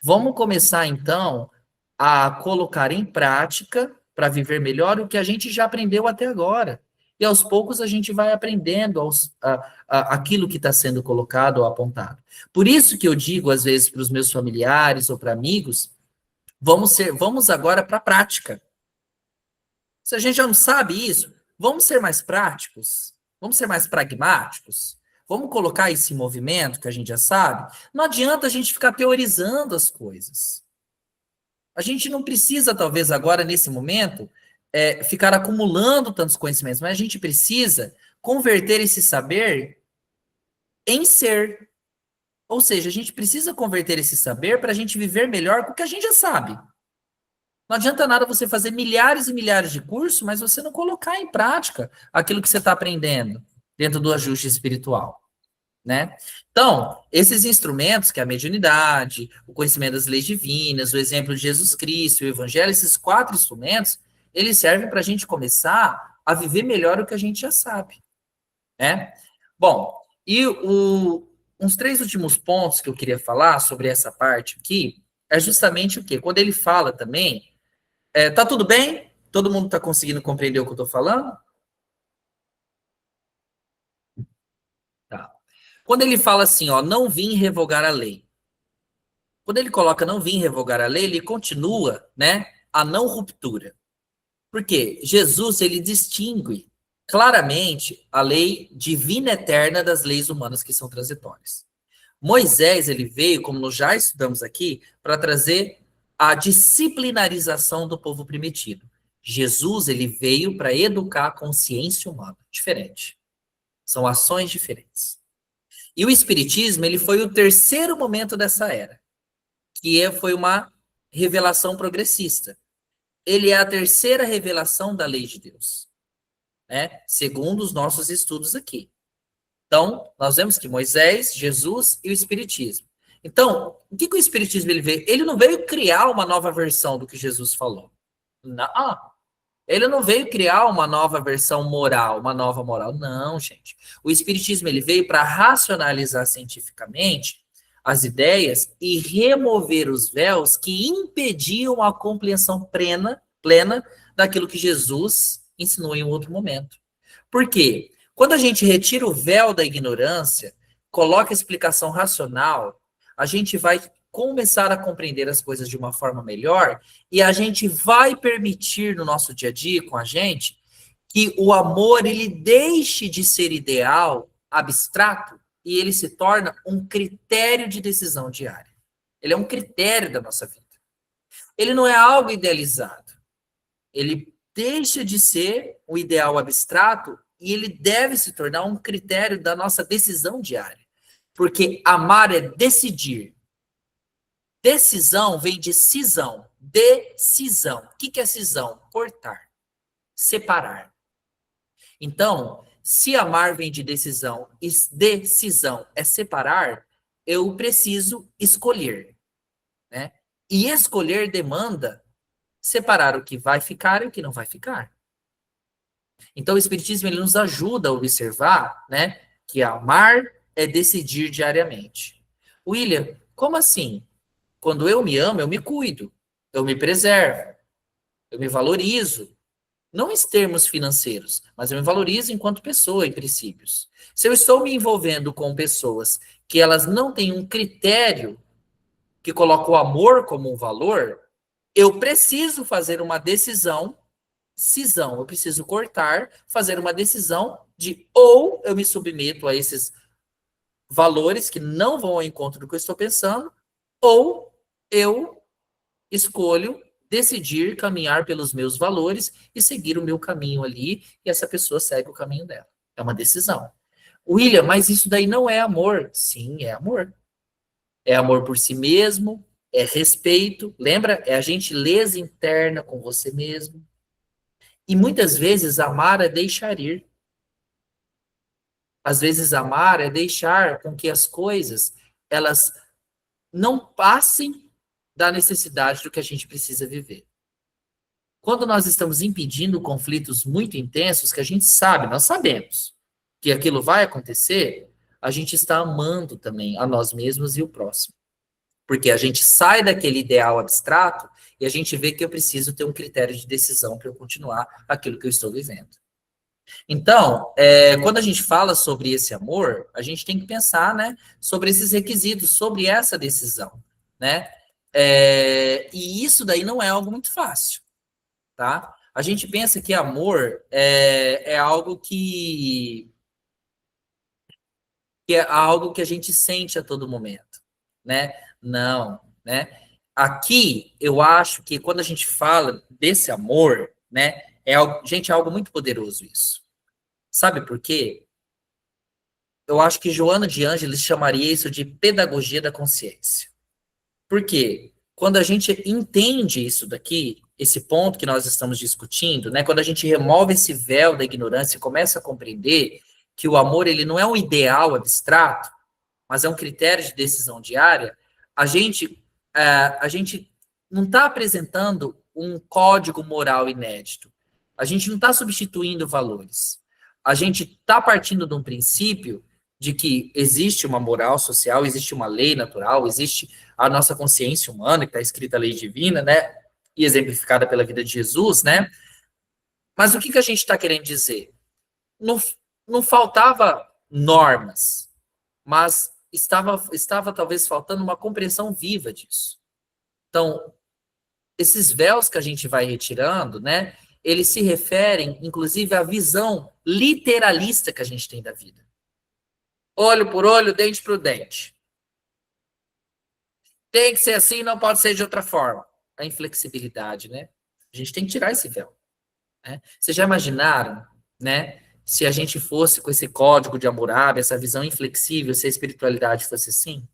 Vamos começar, então, a colocar em prática, para viver melhor, o que a gente já aprendeu até agora. E aos poucos a gente vai aprendendo aquilo que está sendo colocado ou apontado. Por isso que eu digo, às vezes, para os meus familiares ou para amigos, vamos agora para a prática. Se a gente já não sabe isso, vamos ser mais práticos, vamos ser mais pragmáticos, vamos colocar esse movimento que a gente já sabe. Não adianta a gente ficar teorizando as coisas. A gente não precisa, talvez agora, nesse momento, ficar acumulando tantos conhecimentos, mas a gente precisa converter esse saber em ser. Ou seja, a gente precisa converter esse saber para a gente viver melhor com o que a gente já sabe. Não adianta nada você fazer milhares e milhares de cursos, mas você não colocar em prática aquilo que você está aprendendo dentro do ajuste espiritual, né? Então, esses instrumentos, que é a mediunidade, o conhecimento das leis divinas, o exemplo de Jesus Cristo, o Evangelho, esses 4 instrumentos, eles servem para a gente começar a viver melhor o que a gente já sabe, né? Bom, e uns 3 últimos pontos que eu queria falar sobre essa parte aqui é justamente o quê? Quando ele fala também. Tá tudo bem? Todo mundo está conseguindo compreender o que eu estou falando? Tá. Quando ele fala assim, ó, não vim revogar a lei. Quando ele coloca não vim revogar a lei, ele continua, né, a não ruptura. Por quê? Jesus, ele distingue claramente a lei divina eterna das leis humanas que são transitórias. Moisés, ele veio, como nós já estudamos aqui, para trazer a disciplinarização do povo primitivo. Jesus, ele veio para educar a consciência humana. Diferente. São ações diferentes. E o Espiritismo, ele foi o terceiro momento dessa era, foi uma revelação progressista. Ele é a terceira revelação da lei de Deus, né? Segundo os nossos estudos aqui. Então, nós vemos que Moisés, Jesus e o Espiritismo. Então, o que o Espiritismo ele veio? Ele não veio criar uma nova versão do que Jesus falou. Não. Ele não veio criar uma nova versão moral, uma nova moral. Não, gente. O Espiritismo ele veio para racionalizar cientificamente as ideias e remover os véus que impediam a compreensão plena daquilo que Jesus ensinou em outro momento. Por quê? Quando a gente retira o véu da ignorância, coloca a explicação racional, a gente vai começar a compreender as coisas de uma forma melhor e a gente vai permitir no nosso dia a dia com a gente que o amor ele deixe de ser ideal, abstrato, e ele se torna um critério de decisão diária. Ele é um critério da nossa vida. Ele não é algo idealizado. Ele deixa de ser o ideal abstrato e ele deve se tornar um critério da nossa decisão diária. Porque amar é decidir. Decisão vem de cisão. Decisão. O que é cisão? Cortar. Separar. Então, se amar vem de decisão e decisão é separar, eu preciso escolher, né? E escolher demanda separar o que vai ficar e o que não vai ficar. Então, o Espiritismo ele nos ajuda a observar, né, que amar é decidir diariamente. William, como assim? Quando eu me amo, eu me cuido, eu me preservo, eu me valorizo. Não em termos financeiros, mas eu me valorizo enquanto pessoa, em princípios. Se eu estou me envolvendo com pessoas que elas não têm um critério que coloca o amor como um valor, eu preciso fazer uma decisão, cisão, eu preciso cortar, fazer uma decisão de ou eu me submeto a esses valores que não vão ao encontro do que eu estou pensando, ou eu escolho decidir caminhar pelos meus valores e seguir o meu caminho ali, e essa pessoa segue o caminho dela. É uma decisão. William, mas isso daí não é amor. Sim, é amor. É amor por si mesmo, é respeito. Lembra? É a gentileza interna com você mesmo. E muitas vezes amar é deixar ir. Às vezes amar é deixar com que as coisas elas não passem da necessidade do que a gente precisa viver. Quando nós estamos impedindo conflitos muito intensos, que a gente sabe, nós sabemos que aquilo vai acontecer, a gente está amando também a nós mesmos e o próximo. Porque a gente sai daquele ideal abstrato e a gente vê que eu preciso ter um critério de decisão para eu continuar aquilo que eu estou vivendo. Então, quando a gente fala sobre esse amor, a gente tem que pensar, né, sobre esses requisitos, sobre essa decisão, né? E isso daí não é algo muito fácil, tá? A gente pensa que amor é algo que é algo que a gente sente a todo momento, né? Não, né? Aqui, eu acho que quando a gente fala desse amor, né, gente, é algo muito poderoso isso. Sabe por quê? Eu acho que Joana de Ângeles chamaria isso de pedagogia da consciência. Por quê? Quando a gente entende isso daqui, esse ponto que nós estamos discutindo, né, quando a gente remove esse véu da ignorância e começa a compreender que o amor ele não é um ideal abstrato, mas é um critério de decisão diária, a gente não está apresentando um código moral inédito. A gente não está substituindo valores. A gente está partindo de um princípio de que existe uma moral social, existe uma lei natural, existe a nossa consciência humana, que está escrita a lei divina, né? E exemplificada pela vida de Jesus, né? Mas o que a gente está querendo dizer? Não faltava normas, mas estava talvez faltando uma compreensão viva disso. Então, esses véus que a gente vai retirando, né? Eles se referem, inclusive, à visão literalista que a gente tem da vida. Olho por olho, dente por dente. Tem que ser assim, não pode ser de outra forma. A inflexibilidade, né? A gente tem que tirar esse véu. Né? Vocês já imaginaram, né, se a gente fosse com esse código de Hammurabi, essa visão inflexível, se a espiritualidade fosse assim?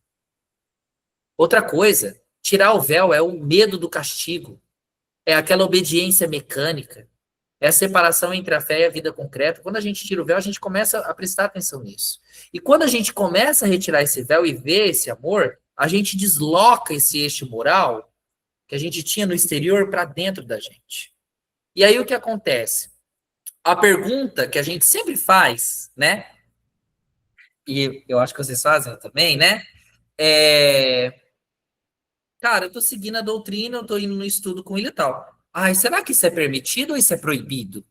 Outra coisa, tirar o véu é o medo do castigo, é aquela obediência mecânica, é a separação entre a fé e a vida concreta. Quando a gente tira o véu, a gente começa a prestar atenção nisso. E quando a gente começa a retirar esse véu e ver esse amor, a gente desloca esse eixo moral que a gente tinha no exterior para dentro da gente. E aí o que acontece? A pergunta que a gente sempre faz, né? E eu acho que vocês fazem também, né? Cara, eu tô seguindo a doutrina, eu tô indo no estudo com ele e tal. Ai, será que isso é permitido ou isso é proibido?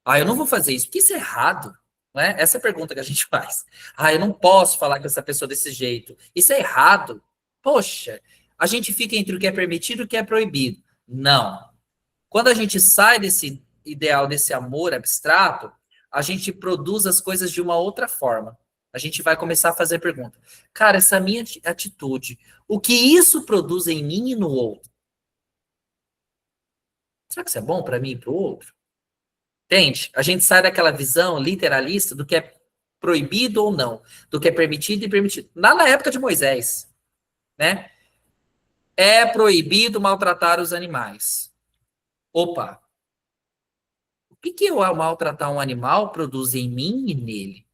Ah, eu não vou fazer isso, porque isso é errado, não é? Essa é a pergunta que a gente faz. Ah, eu não posso falar com essa pessoa desse jeito. Isso é errado. Poxa, a gente fica entre o que é permitido e o que é proibido. Não. Quando a gente sai desse ideal, desse amor abstrato, a gente produz as coisas de uma outra forma. A gente vai começar a fazer pergunta. Cara, essa minha atitude, o que isso produz em mim e no outro? Será que isso é bom para mim e para o outro? Entende? A gente sai daquela visão literalista do que é proibido ou não, do que é permitido e permitido. Lá na época de Moisés, né? É proibido maltratar os animais. Opa, o que que eu maltratar um animal produz em mim e nele?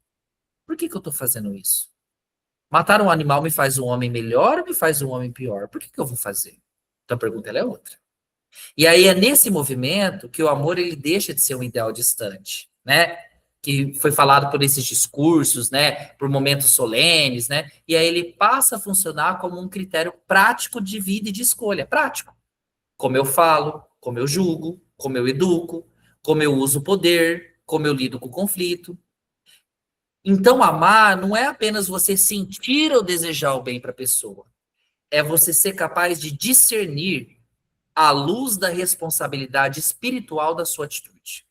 Por que que eu estou fazendo isso? Matar um animal me faz um homem melhor ou me faz um homem pior? Por que que eu vou fazer? Então a pergunta ela é outra. E aí é nesse movimento que o amor ele deixa de ser um ideal distante, né? Que foi falado por esses discursos, né? Por momentos solenes, né? E aí ele passa a funcionar como um critério prático de vida e de escolha. Prático. Como eu falo, como eu julgo, como eu educo, como eu uso o poder, como eu lido com o conflito. Então, amar não é apenas você sentir ou desejar o bem para a pessoa. É você ser capaz de discernir à luz da responsabilidade espiritual da sua atitude.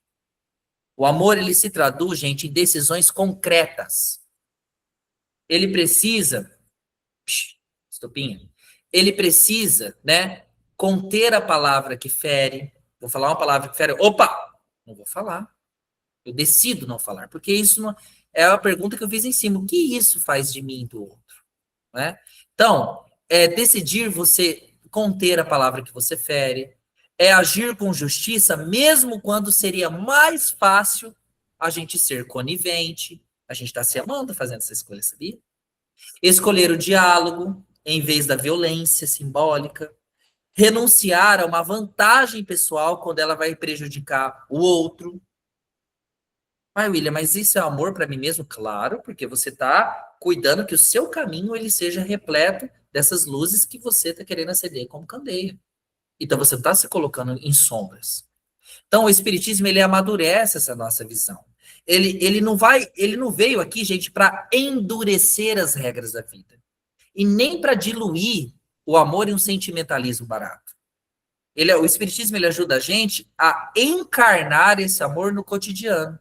O amor, ele se traduz, gente, em decisões concretas. Ele precisa, estopinha, ele precisa, né, conter a palavra que fere. Vou falar uma palavra que fere, opa, não vou falar. Eu decido não falar, porque isso não, é a pergunta que eu fiz em cima. O que isso faz de mim e do outro? Né? Então, é decidir você conter a palavra que você fere, é agir com justiça, mesmo quando seria mais fácil a gente ser conivente. A gente está se amando fazendo essa escolha, sabia? Escolher o diálogo em vez da violência simbólica. Renunciar a uma vantagem pessoal quando ela vai prejudicar o outro. Mas, William, mas isso é amor para mim mesmo? Claro, porque você está cuidando que o seu caminho ele seja repleto dessas luzes que você está querendo acender como candeia. Então você está se colocando em sombras. Então o espiritismo ele amadurece essa nossa visão. Ele não veio aqui, gente, para endurecer as regras da vida e nem para diluir o amor em um sentimentalismo barato. O espiritismo ele ajuda a gente a encarnar esse amor no cotidiano,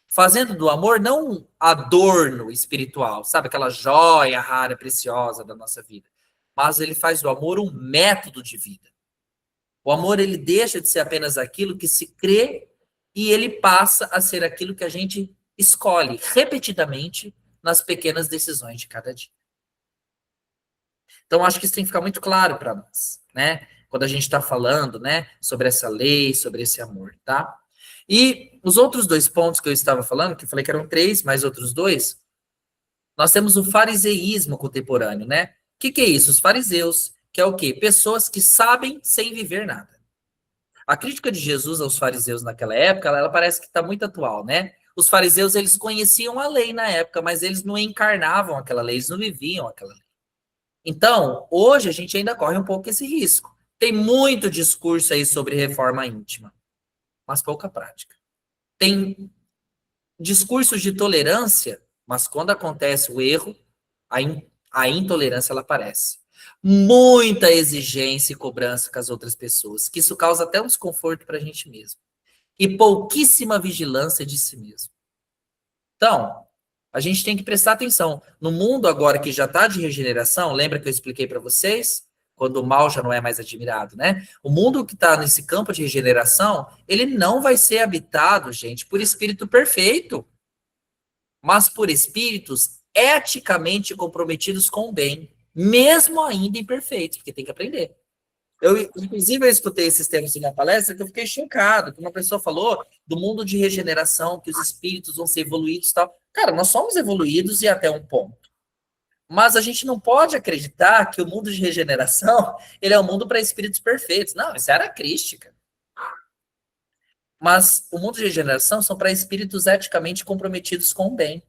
fazendo do amor não um adorno espiritual, sabe, aquela joia rara, preciosa da nossa vida, mas ele faz do amor um método de vida. O amor ele deixa de ser apenas aquilo que se crê e ele passa a ser aquilo que a gente escolhe repetidamente nas pequenas decisões de cada dia. Então acho que isso tem que ficar muito claro para nós, né? Quando a gente está falando, né, sobre essa lei, sobre esse amor, tá? E os outros dois pontos que eu estava falando, que eu falei que eram três, mais outros dois, nós temos o fariseísmo contemporâneo, né? O que é isso? Os fariseus, que é o quê? Pessoas que sabem sem viver nada. A crítica de Jesus aos fariseus naquela época, ela parece que está muito atual, né? Os fariseus, eles conheciam a lei na época, mas eles não encarnavam aquela lei, eles não viviam aquela lei. Então, hoje a gente ainda corre um pouco esse risco. Tem muito discurso aí sobre reforma íntima, mas pouca prática. Tem discursos de tolerância, mas quando acontece o erro, a intolerância ela aparece. Muita exigência e cobrança com as outras pessoas, que isso causa até um desconforto para a gente mesmo. E pouquíssima vigilância de si mesmo. Então, a gente tem que prestar atenção. No mundo agora que já está de regeneração, lembra que eu expliquei para vocês? quando o mal já não é mais admirado, né? O mundo que está nesse campo de regeneração, ele não vai ser habitado, gente, por espírito perfeito, mas por espíritos eticamente comprometidos com o bem, mesmo ainda imperfeitos, porque tem que aprender. Inclusive, eu escutei esses termos em uma palestra que eu fiquei chocado, que uma pessoa falou do mundo de regeneração, que os espíritos vão ser evoluídos e tal. Cara, nós somos evoluídos e até um ponto. Mas a gente não pode acreditar que o mundo de regeneração ele é um mundo para espíritos perfeitos. Não, isso era crística. Mas o mundo de regeneração são para espíritos eticamente comprometidos com o bem,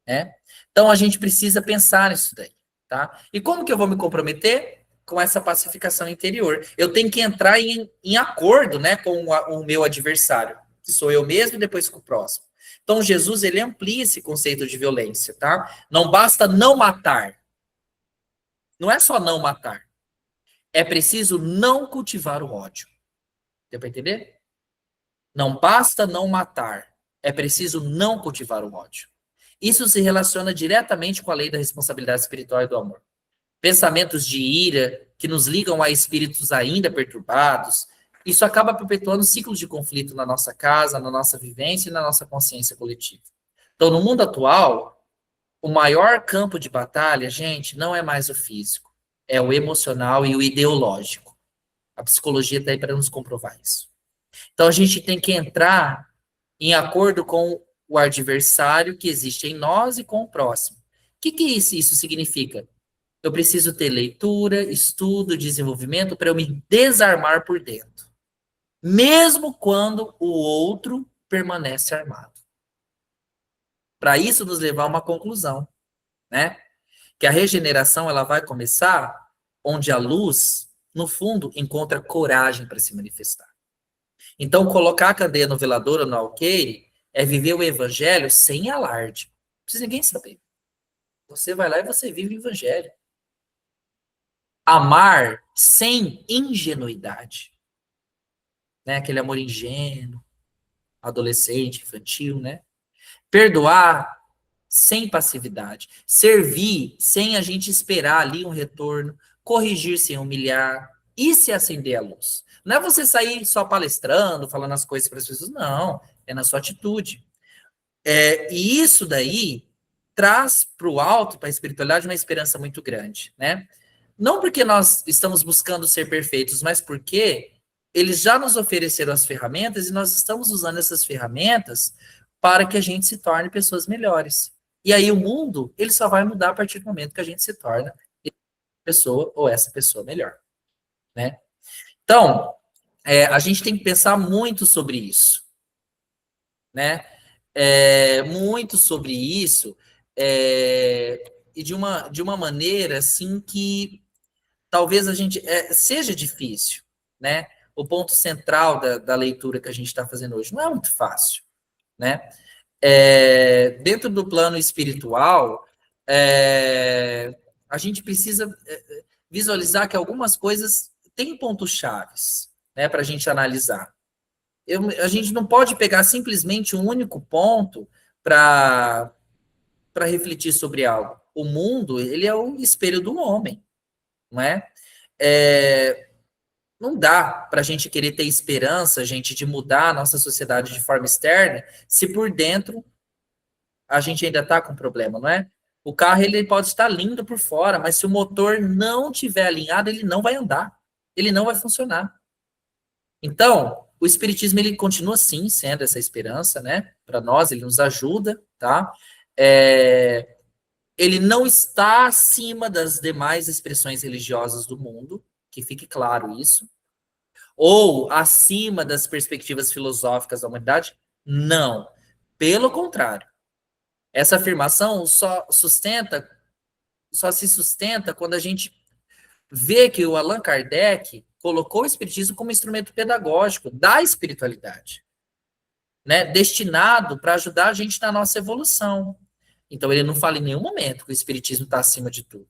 né? Então a gente precisa pensar nisso daí, tá? E como que eu vou me comprometer? Com essa pacificação interior. Eu tenho que entrar em acordo, né, com o meu adversário, que sou eu mesmo e depois com o próximo. Então Jesus, ele amplia esse conceito de violência, tá? Não basta não matar. Não é só não matar. É preciso não cultivar o ódio. Deu para entender? Não basta não matar. É preciso não cultivar o ódio. Isso se relaciona diretamente com a lei da responsabilidade espiritual e do amor. Pensamentos de ira que nos ligam a espíritos ainda perturbados, isso acaba perpetuando ciclos de conflito na nossa casa, na nossa vivência e na nossa consciência coletiva. Então, no mundo atual, o maior campo de batalha, gente, não é mais o físico, é o emocional e o ideológico. A psicologia está aí para nos comprovar isso. Então, a gente tem que entrar em acordo com o adversário que existe em nós e com o próximo. O que isso significa? Eu preciso ter leitura, estudo, desenvolvimento para eu me desarmar por dentro. Mesmo quando o outro permanece armado. Para isso nos levar a uma conclusão, né? Que a regeneração ela vai começar onde a luz, no fundo, encontra coragem para se manifestar. Então, colocar a candeia no velador ou no alqueire é viver o evangelho sem alarde. Não precisa ninguém saber. Você vai lá e você vive o evangelho. Amar sem ingenuidade. Né? Aquele amor ingênuo, adolescente, infantil, né? Perdoar sem passividade. Servir sem a gente esperar ali um retorno. Corrigir sem humilhar. E se acender a luz. Não é você sair só palestrando, falando as coisas para as pessoas. Não, é na sua atitude. E isso daí traz para o alto, para a espiritualidade, uma esperança muito grande, né? Não porque nós estamos buscando ser perfeitos, mas porque eles já nos ofereceram as ferramentas e nós estamos usando essas ferramentas para que a gente se torne pessoas melhores. E aí o mundo, ele só vai mudar a partir do momento que a gente se torna pessoa ou essa pessoa melhor, né? Então, a gente tem que pensar muito sobre isso, né? Muito sobre isso, e de uma maneira, assim, que talvez a gente seja difícil, né? O ponto central da leitura que a gente está fazendo hoje não é muito fácil, né? Dentro do plano espiritual, a gente precisa visualizar que algumas coisas têm pontos chaves, né, para a gente analisar. A gente não pode pegar simplesmente um único ponto para refletir sobre algo. O mundo, ele é o espelho do homem, não é? Não dá para a gente querer ter esperança, gente, de mudar a nossa sociedade de forma externa, se por dentro a gente ainda está com problema, não é? O carro ele pode estar lindo por fora, mas se o motor não tiver alinhado, ele não vai andar, ele não vai funcionar. Então, o espiritismo ele continua sim sendo essa esperança, né? Para nós, ele nos ajuda, tá? Ele não está acima das demais expressões religiosas do mundo, que fique claro isso, ou acima das perspectivas filosóficas da humanidade, não. Pelo contrário, essa afirmação só se sustenta quando a gente vê que o Allan Kardec colocou o espiritismo como instrumento pedagógico da espiritualidade, né? Destinado para ajudar a gente na nossa evolução. Então, ele não fala em nenhum momento que o espiritismo está acima de tudo.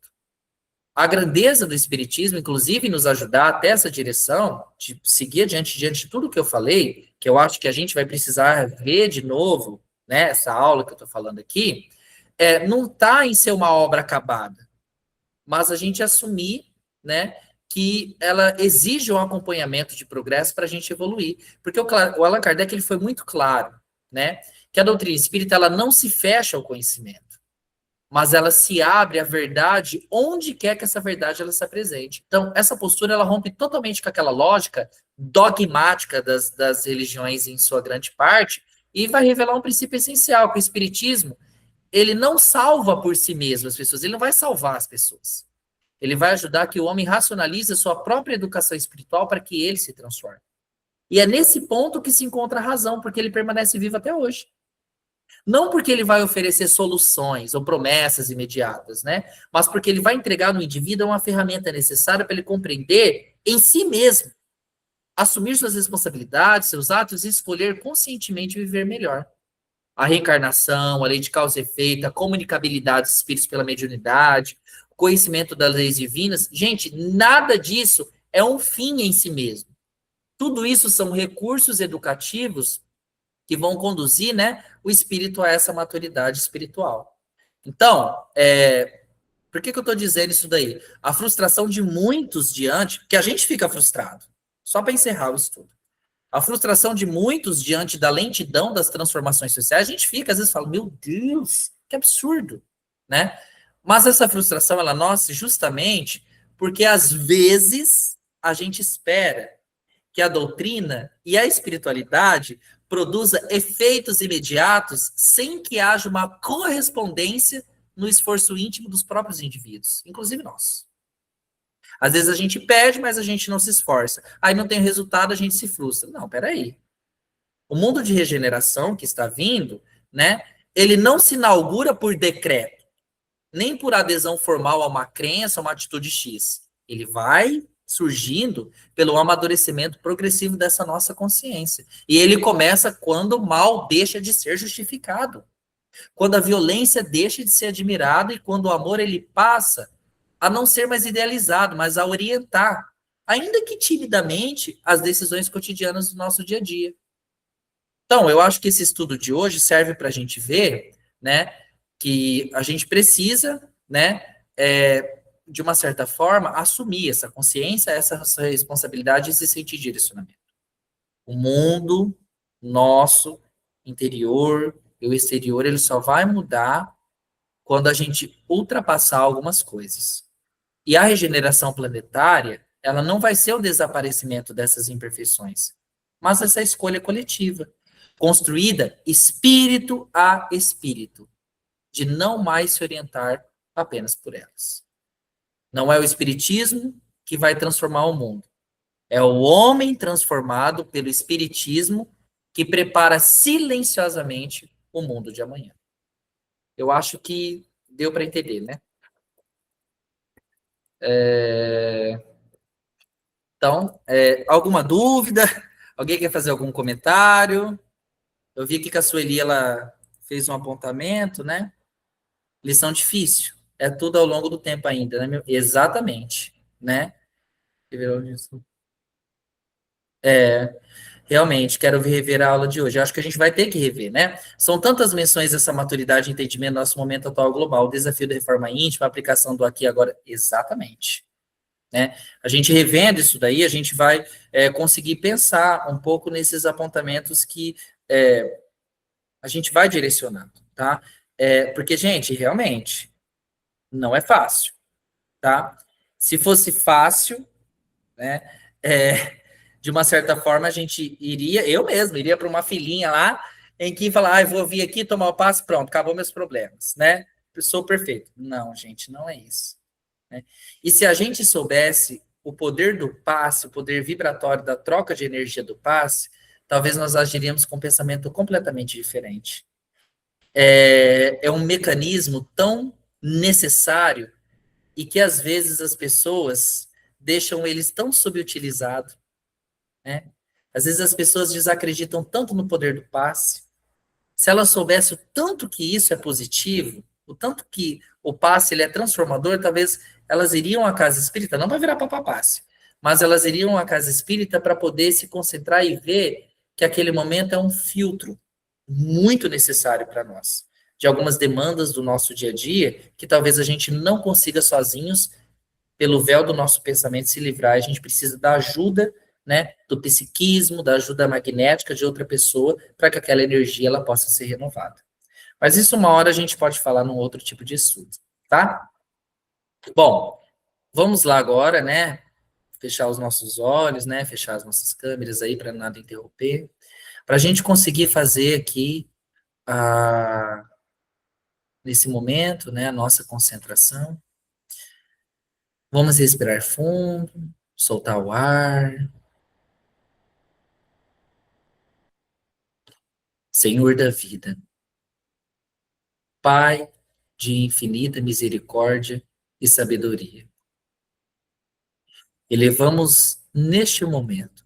A grandeza do espiritismo, inclusive, nos ajudar até essa direção, de seguir diante de tudo que eu falei, que eu acho que a gente vai precisar ver de novo, né, essa aula que eu estou falando aqui, não está em ser uma obra acabada, mas a gente assumir, né, que ela exige um acompanhamento de progresso para a gente evoluir. Porque o Allan Kardec ele foi muito claro, né? Que a doutrina espírita ela não se fecha ao conhecimento, mas ela se abre à verdade onde quer que essa verdade ela se apresente. Então, essa postura ela rompe totalmente com aquela lógica dogmática das religiões em sua grande parte e vai revelar um princípio essencial, que o espiritismo ele não salva por si mesmo as pessoas, ele não vai salvar as pessoas. Ele vai ajudar que o homem racionalize a sua própria educação espiritual para que ele se transforme. E é nesse ponto que se encontra a razão, porque ele permanece vivo até hoje. Não porque ele vai oferecer soluções ou promessas imediatas, né? Mas porque ele vai entregar no indivíduo uma ferramenta necessária para ele compreender em si mesmo, assumir suas responsabilidades, seus atos e escolher conscientemente viver melhor. A reencarnação, a lei de causa e efeito, a comunicabilidade dos espíritos pela mediunidade, o conhecimento das leis divinas. Gente, nada disso é um fim em si mesmo. Tudo isso são recursos educativos que vão conduzir, né, o espírito a essa maturidade espiritual. Então, por que eu estou dizendo isso daí? A frustração de muitos diante, que a gente fica frustrado, só para encerrar o estudo. A frustração de muitos diante da lentidão das transformações sociais, a gente fica, às vezes, fala, meu Deus, que absurdo, né? Mas essa frustração, ela nasce justamente porque, às vezes, a gente espera que a doutrina e a espiritualidade produza efeitos imediatos sem que haja uma correspondência no esforço íntimo dos próprios indivíduos, inclusive nós. Às vezes a gente pede, mas a gente não se esforça. Aí não tem resultado, a gente se frustra. Não, peraí. O mundo de regeneração que está vindo, né, ele não se inaugura por decreto, nem por adesão formal a uma crença, a uma atitude X. Ele vai surgindo pelo amadurecimento progressivo dessa nossa consciência. E ele começa quando o mal deixa de ser justificado, quando a violência deixa de ser admirada e quando o amor ele passa a não ser mais idealizado, mas a orientar, ainda que timidamente, as decisões cotidianas do nosso dia a dia. Então, eu acho que esse estudo de hoje serve para a gente ver, né, que a gente precisa, né, de uma certa forma, assumir essa consciência, essa responsabilidade e se sentir direcionamento. O mundo nosso interior e o exterior, ele só vai mudar quando a gente ultrapassar algumas coisas. E a regeneração planetária, ela não vai ser o desaparecimento dessas imperfeições, mas essa escolha coletiva, construída espírito a espírito, de não mais se orientar apenas por elas. Não é o espiritismo que vai transformar o mundo. É o homem transformado pelo espiritismo que prepara silenciosamente o mundo de amanhã. Eu acho que deu para entender, né? Então, alguma dúvida? Alguém quer fazer algum comentário? Eu vi aqui que a Sueli, ela fez um apontamento, né? Lição difícil. É tudo ao longo do tempo ainda, né? Exatamente, né? Realmente, quero rever a aula de hoje. Eu acho que a gente vai ter que rever, né? São tantas menções dessa maturidade e entendimento do nosso momento atual global, o desafio da reforma íntima, a aplicação do aqui e agora. Exatamente. Né? A gente revendo isso daí, a gente vai conseguir pensar um pouco nesses apontamentos que a gente vai direcionando, tá? Porque, gente, realmente, não é fácil, tá? Se fosse fácil, né, de uma certa forma, a gente iria, eu mesmo, iria para uma filinha lá, em que falar, eu vou vir aqui, tomar o passe, pronto, acabou meus problemas, né? Sou perfeito. Não, gente, não é isso. Né? E se a gente soubesse o poder do passe, o poder vibratório da troca de energia do passe, talvez nós agiríamos com um pensamento completamente diferente. É um mecanismo tão necessário e que às vezes as pessoas deixam eles tão subutilizados, né? Às vezes as pessoas desacreditam tanto no poder do passe. Se elas soubessem o tanto que isso é positivo, o tanto que o passe ele é transformador, talvez elas iriam à casa espírita, não para virar papapasse, mas elas iriam à casa espírita para poder se concentrar e ver que aquele momento é um filtro muito necessário para nós, de algumas demandas do nosso dia a dia, que talvez a gente não consiga sozinhos pelo véu do nosso pensamento se livrar, a gente precisa da ajuda, né, do psiquismo, da ajuda magnética de outra pessoa, para que aquela energia ela possa ser renovada. Mas isso uma hora a gente pode falar num outro tipo de estudo, tá? Bom, vamos lá agora, né? Fechar os nossos olhos, né? Fechar as nossas câmeras aí para nada interromper. Para a gente conseguir fazer aqui, nesse momento, né, a nossa concentração. Vamos respirar fundo, soltar o ar. Senhor da vida, Pai de infinita misericórdia e sabedoria, elevamos neste momento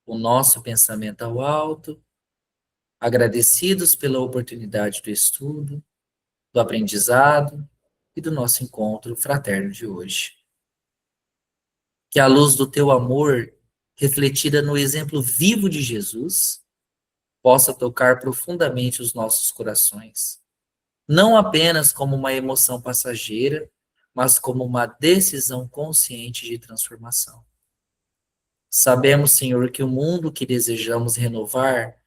o nosso pensamento ao alto, agradecidos pela oportunidade do estudo, do aprendizado e do nosso encontro fraterno de hoje. Que a luz do teu amor, refletida no exemplo vivo de Jesus, possa tocar profundamente os nossos corações, não apenas como uma emoção passageira, mas como uma decisão consciente de transformação. Sabemos, Senhor, que o mundo que desejamos renovar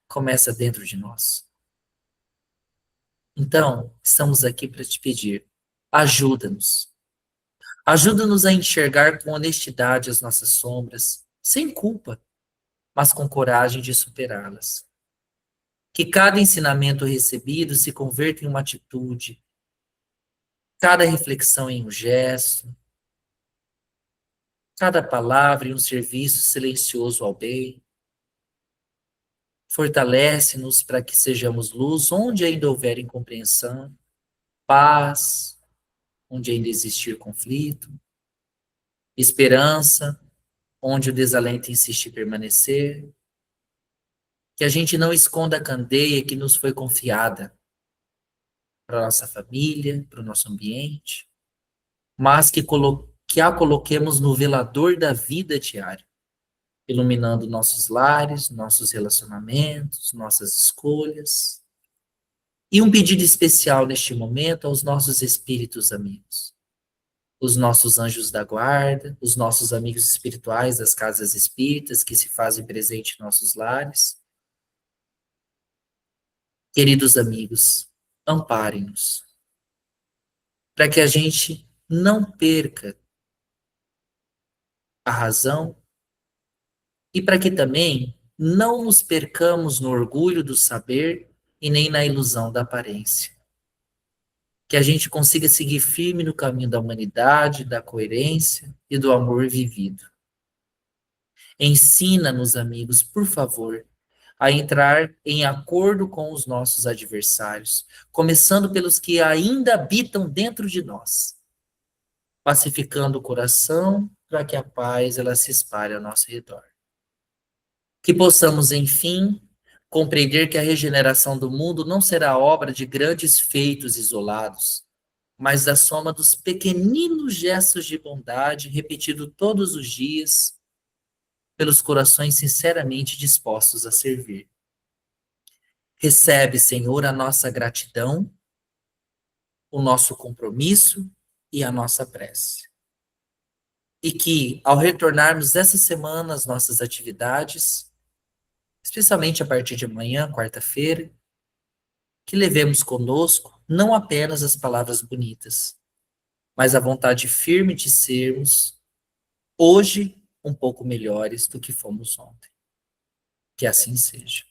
começa dentro de nós. Então, estamos aqui para te pedir, ajuda-nos. Ajuda-nos a enxergar com honestidade as nossas sombras, sem culpa, mas com coragem de superá-las. Que cada ensinamento recebido se converta em uma atitude, cada reflexão em um gesto, cada palavra em um serviço silencioso ao bem. Fortalece-nos para que sejamos luz onde ainda houver incompreensão, paz onde ainda existir conflito, esperança onde o desalento insiste em permanecer. Que a gente não esconda a candeia que nos foi confiada para a nossa família, para o nosso ambiente, mas que a coloquemos no velador da vida diária, iluminando nossos lares, nossos relacionamentos, nossas escolhas. E um pedido especial neste momento aos nossos espíritos amigos, os nossos anjos da guarda, os nossos amigos espirituais das casas espíritas que se fazem presente em nossos lares. Queridos amigos, amparem-nos, para que a gente não perca a razão e para que também não nos percamos no orgulho do saber e nem na ilusão da aparência. Que a gente consiga seguir firme no caminho da humanidade, da coerência e do amor vivido. Ensina-nos, amigos, por favor, a entrar em acordo com os nossos adversários, começando pelos que ainda habitam dentro de nós, pacificando o coração para que a paz ela se espalhe ao nosso redor. Que possamos, enfim, compreender que a regeneração do mundo não será obra de grandes feitos isolados, mas da soma dos pequeninos gestos de bondade repetidos todos os dias pelos corações sinceramente dispostos a servir. Recebe, Senhor, a nossa gratidão, o nosso compromisso e a nossa prece. E que, ao retornarmos essa semana às nossas atividades, especialmente a partir de amanhã, quarta-feira, que levemos conosco não apenas as palavras bonitas, mas a vontade firme de sermos, hoje, um pouco melhores do que fomos ontem. Que assim seja.